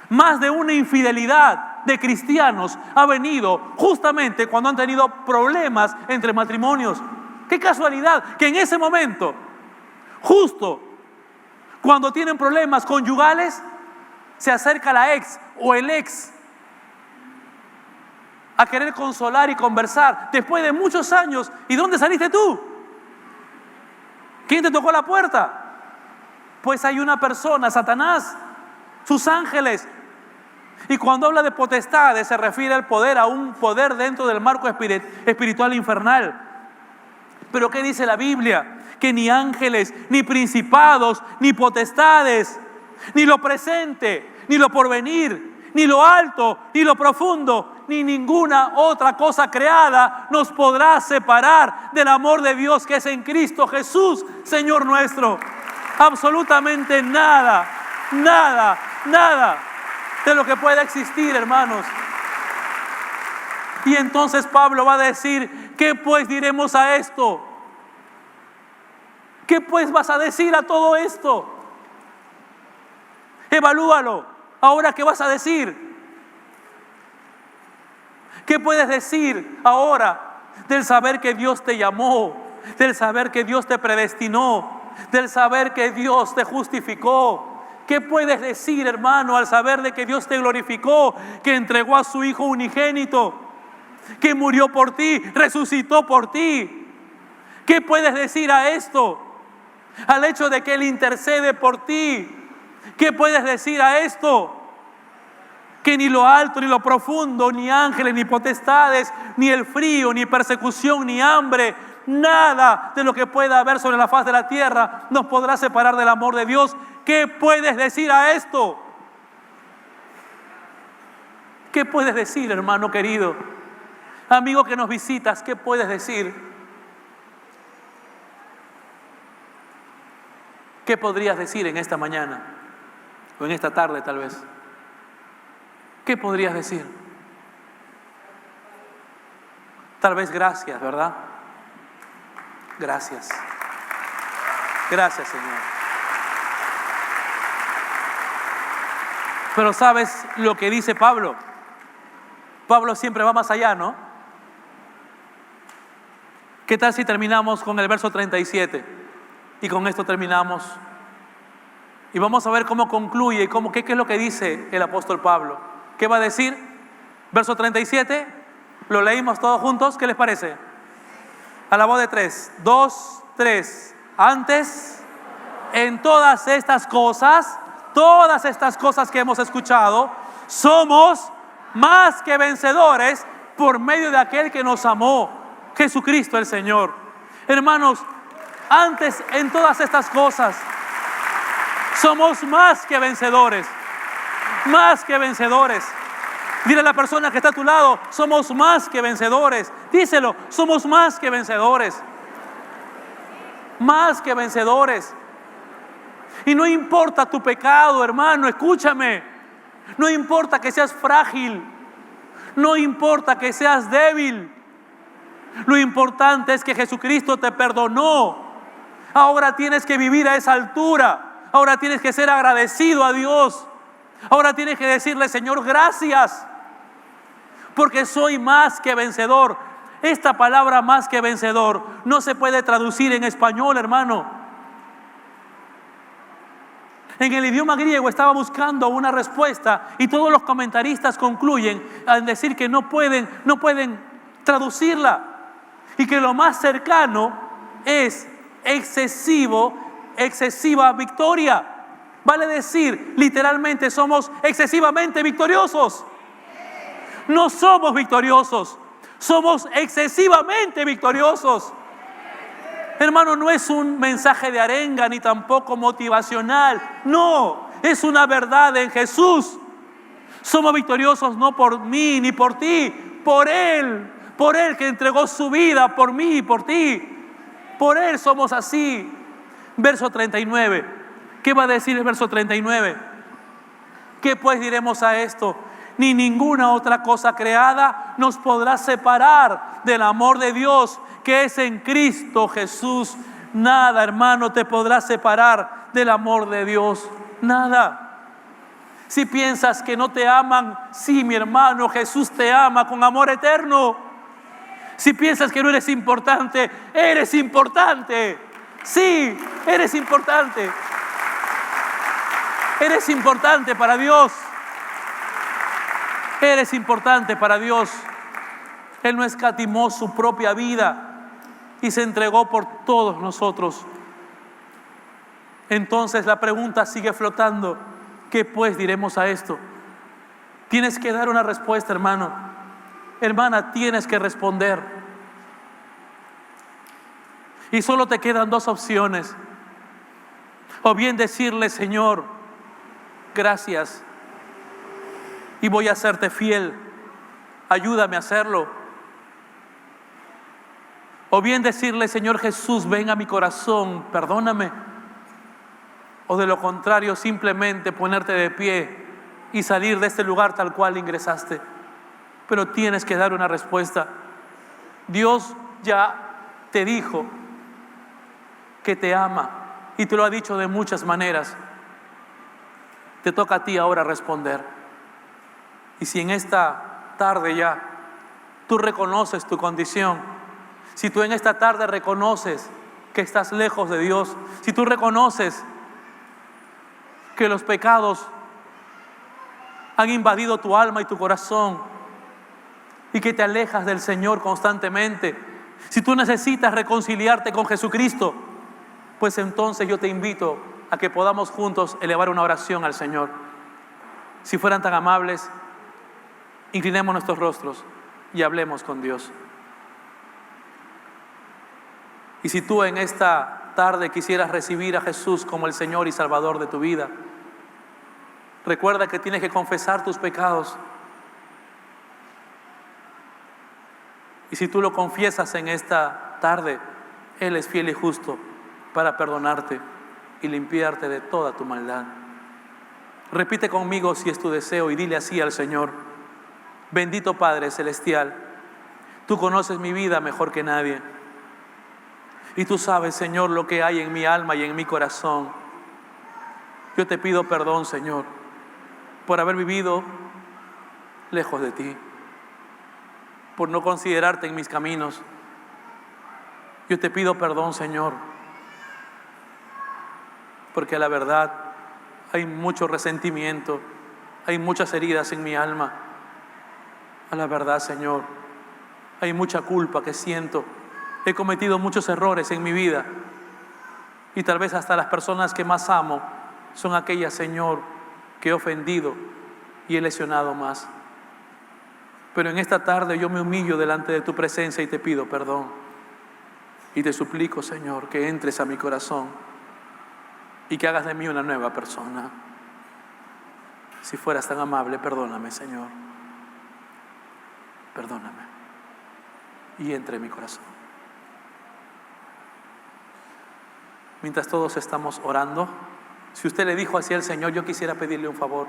Más de una infidelidad de cristianos ha venido justamente cuando han tenido problemas entre matrimonios. Qué casualidad que en ese momento, justo cuando tienen problemas conyugales, se acerca la ex o el ex a querer consolar y conversar después de muchos años. ¿Y dónde saliste tú? ¿Quién te tocó la puerta? Pues hay una persona, Satanás, sus ángeles. Y cuando habla de potestades se refiere al poder, a un poder dentro del marco espiritual infernal. Pero ¿qué dice la Biblia? Que ni ángeles, ni principados, ni potestades, ni lo presente, ni lo porvenir, ni lo alto, ni lo profundo, ni ninguna otra cosa creada nos podrá separar del amor de Dios que es en Cristo Jesús, Señor nuestro. Absolutamente nada, nada, nada de lo que pueda existir, hermanos. Y entonces Pablo va a decir: ¿qué pues diremos a esto? ¿Qué pues vas a decir a todo esto? Evalúalo. Ahora, ¿qué vas a decir? ¿Qué puedes decir ahora del saber que Dios te llamó, del saber que Dios te predestinó, del saber que Dios te justificó? ¿Qué puedes decir, hermano, al saber de que Dios te glorificó, que entregó a su Hijo unigénito, que murió por ti, resucitó por ti? ¿Qué puedes decir a esto? Al hecho de que Él intercede por ti. ¿Qué puedes decir a esto? Que ni lo alto, ni lo profundo, ni ángeles, ni potestades, ni el frío, ni persecución, ni hambre, nada de lo que pueda haber sobre la faz de la tierra nos podrá separar del amor de Dios. ¿Qué puedes decir a esto? ¿Qué puedes decir, hermano querido? Amigo que nos visitas, ¿qué puedes decir? ¿Qué podrías decir en esta mañana? O en esta tarde tal vez. ¿Qué podrías decir? Tal vez gracias, ¿verdad? Gracias. Gracias, Señor. Pero ¿sabes lo que dice Pablo? Pablo siempre va más allá, ¿no? ¿Qué tal si terminamos con el verso 37? Y con esto terminamos. Y vamos a ver cómo concluye y qué es lo que dice el apóstol Pablo. ¿Qué va a decir? Verso 37, lo leímos todos juntos, ¿qué les parece? A la voz de 3, 2, 3. Antes, en todas estas cosas que hemos escuchado, somos más que vencedores por medio de aquel que nos amó, Jesucristo el Señor. Hermanos, antes, en todas estas cosas, somos más que vencedores. Más que vencedores. Dile a la persona que está a tu lado: somos más que vencedores. Díselo: somos más que vencedores. Más que vencedores. Y no importa tu pecado, hermano, escúchame. No importa que seas frágil. No importa que seas débil. Lo importante es que Jesucristo te perdonó. Ahora tienes que vivir a esa altura. Ahora tienes que ser agradecido a Dios. Ahora tienes que decirle: Señor, gracias, porque soy más que vencedor. Esta palabra más que vencedor no se puede traducir en español, hermano. En el idioma griego estaba buscando una respuesta y todos los comentaristas concluyen al decir que no pueden traducirla, y que lo más cercano es excesiva victoria. Vale decir, literalmente, somos excesivamente victoriosos. No somos victoriosos, somos excesivamente victoriosos. Hermano, no es un mensaje de arenga ni tampoco motivacional. No, es una verdad en Jesús. Somos victoriosos no por mí ni por ti, por Él que entregó su vida por mí y por ti. Por Él somos así. Verso 39. ¿Qué va a decir el verso 39? ¿Qué pues diremos a esto? Ni ninguna otra cosa creada nos podrá separar del amor de Dios que es en Cristo Jesús. Nada, hermano, te podrá separar del amor de Dios. Nada. Si piensas que no te aman, sí, mi hermano, Jesús te ama con amor eterno. Si piensas que no eres importante, eres importante. Sí, eres importante. Eres importante para Dios. Eres importante para Dios. Él no escatimó su propia vida y se entregó por todos nosotros. Entonces la pregunta sigue flotando. ¿Qué pues diremos a esto? Tienes que dar una respuesta, hermano. Hermana, tienes que responder. Y solo te quedan dos opciones. O bien decirle: Señor, gracias, y voy a serte fiel, ayúdame a hacerlo. O bien decirle: Señor Jesús, ven a mi corazón, perdóname. O de lo contrario, simplemente ponerte de pie y salir de este lugar tal cual ingresaste. Pero tienes que dar una respuesta. Dios ya te dijo que te ama y te lo ha dicho de muchas maneras. Te toca a ti ahora responder. Y si en esta tarde ya tú reconoces tu condición, si tú en esta tarde reconoces que estás lejos de Dios, si tú reconoces que los pecados han invadido tu alma y tu corazón y que te alejas del Señor constantemente, si tú necesitas reconciliarte con Jesucristo, pues entonces yo te invito a que podamos juntos elevar una oración al Señor. Si fueran tan amables, inclinemos nuestros rostros y hablemos con Dios. Y si tú en esta tarde quisieras recibir a Jesús como el Señor y Salvador de tu vida, recuerda que tienes que confesar tus pecados. Y si tú lo confiesas en esta tarde, Él es fiel y justo para perdonarte y limpiarte de toda tu maldad. Repite conmigo si es tu deseo y dile así al Señor: bendito Padre Celestial, tú conoces mi vida mejor que nadie. Y tú sabes, Señor, lo que hay en mi alma y en mi corazón. Yo te pido perdón, Señor, por haber vivido lejos de ti, por no considerarte en mis caminos. Yo te pido perdón, Señor, porque a la verdad hay mucho resentimiento, hay muchas heridas en mi alma. A la verdad, Señor, hay mucha culpa que siento. He cometido muchos errores en mi vida y tal vez hasta las personas que más amo son aquellas, Señor, que he ofendido y he lesionado más. Pero en esta tarde yo me humillo delante de tu presencia y te pido perdón. Y te suplico, Señor, que entres a mi corazón y que hagas de mí una nueva persona. Si fueras tan amable, perdóname, Señor. Perdóname. Y entre en mi corazón. Mientras todos estamos orando, si usted le dijo así al Señor: yo quisiera pedirle un favor.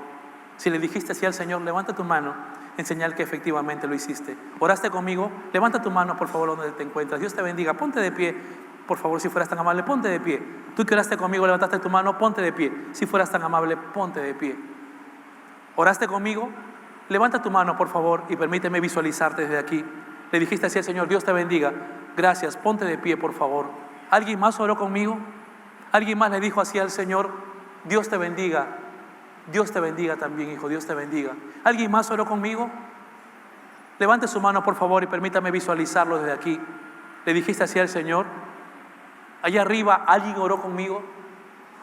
Si le dijiste así al Señor, levanta tu mano en señal que efectivamente lo hiciste. ¿Oraste conmigo? Levanta tu mano, por favor, donde te encuentras. Dios te bendiga. Ponte de pie, por favor, si fueras tan amable, ponte de pie. Tú que oraste conmigo, levantaste tu mano, ponte de pie. Si fueras tan amable, ponte de pie. ¿Oraste conmigo? Levanta tu mano, por favor, y permíteme visualizarte desde aquí. Le dijiste así al Señor: Dios te bendiga. Gracias, ponte de pie, por favor. ¿Alguien más oró conmigo? ¿Alguien más le dijo así al Señor: Dios te bendiga? Dios te bendiga también, hijo, Dios te bendiga. ¿Alguien más oró conmigo? Levante su mano, por favor, y permítame visualizarlo desde aquí. ¿Le dijiste así al Señor? Allá arriba, ¿alguien oró conmigo?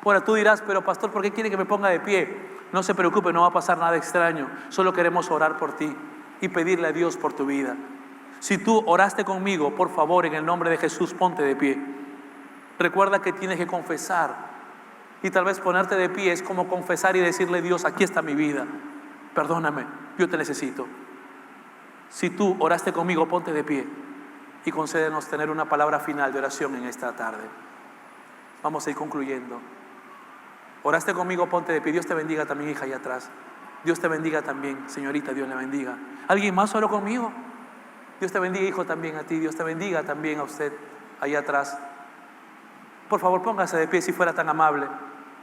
Ahora tú dirás: pero pastor, ¿por qué quiere que me ponga de pie? No se preocupe, no va a pasar nada extraño. Solo queremos orar por ti y pedirle a Dios por tu vida. Si tú oraste conmigo, por favor, en el nombre de Jesús, ponte de pie. Recuerda que tienes que confesar. Y tal vez ponerte de pie es como confesar y decirle: Dios, aquí está mi vida. Perdóname, yo te necesito. Si tú oraste conmigo, ponte de pie y concédenos tener una palabra final de oración en esta tarde. Vamos a ir concluyendo. Oraste conmigo, ponte de pie. Dios te bendiga también, hija, allá atrás. Dios te bendiga también, señorita, Dios le bendiga. ¿Alguien más oró conmigo? Dios te bendiga, hijo, también a ti. Dios te bendiga también a usted, allá atrás. Por favor, póngase de pie si fuera tan amable.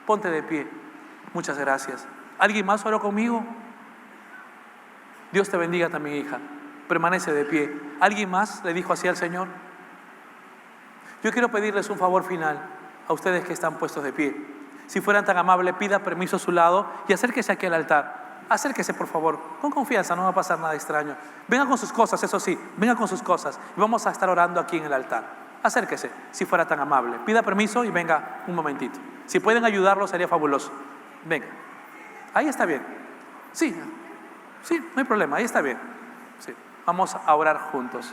Ponte de pie. Muchas gracias. ¿Alguien más oró conmigo? Dios te bendiga también, hija. permanece de pie. ¿Alguien más le dijo así al Señor? Yo quiero pedirles un favor final a ustedes que están puestos de pie. Si fueran tan amables, pida permiso a su lado y acérquese aquí al altar. Acérquese, por favor, con confianza, no va a pasar nada extraño. Venga con sus cosas, eso sí, venga con sus cosas. Y vamos a estar orando aquí en el altar. Acérquese, si fuera tan amable. Pida permiso y venga un momentito. Si pueden ayudarlo, sería fabuloso. Venga. Ahí está bien. Sí, no hay problema, ahí está bien. Sí. Vamos a orar juntos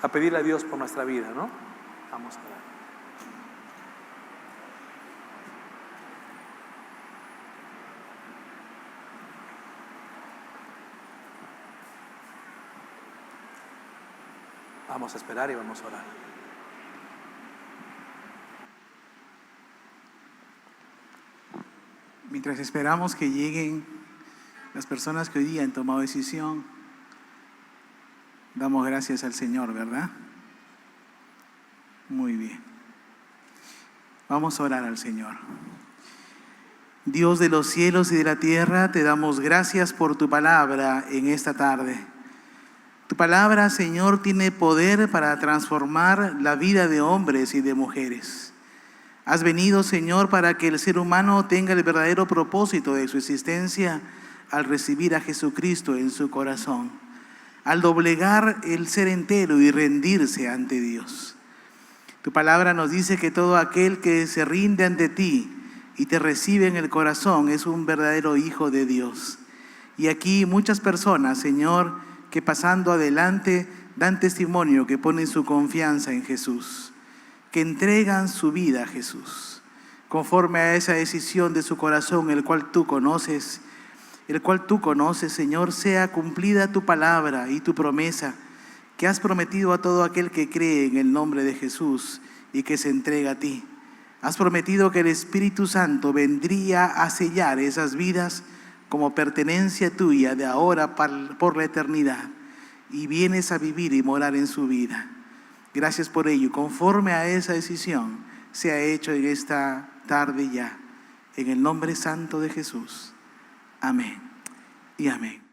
a pedirle a Dios por nuestra vida, ¿no? Vamos a orar. Vamos a esperar y vamos a orar. Mientras esperamos que lleguen las personas que hoy día han tomado decisión, damos gracias al Señor, ¿verdad? Muy bien. Vamos a orar al Señor. Dios de los cielos y de la tierra, te damos gracias por tu palabra en esta tarde. Tu palabra, Señor, tiene poder para transformar la vida de hombres y de mujeres. Has venido, Señor, para que el ser humano tenga el verdadero propósito de su existencia al recibir a Jesucristo en su corazón, al doblegar el ser entero y rendirse ante Dios. Tu palabra nos dice que todo aquel que se rinde ante ti y te recibe en el corazón es un verdadero hijo de Dios. Y aquí muchas personas, Señor, que pasando adelante dan testimonio que ponen su confianza en Jesús, que entregan su vida a Jesús, conforme a esa decisión de su corazón, el cual tú conoces, Señor, sea cumplida tu palabra y tu promesa que has prometido a todo aquel que cree en el nombre de Jesús y que se entrega a ti. Has prometido que el Espíritu Santo vendría a sellar esas vidas como pertenencia tuya de ahora por la eternidad, y vienes a vivir y morar en su vida. Gracias por ello. Conforme a esa decisión, se ha hecho en esta tarde ya. En el nombre santo de Jesús. Amén y amén.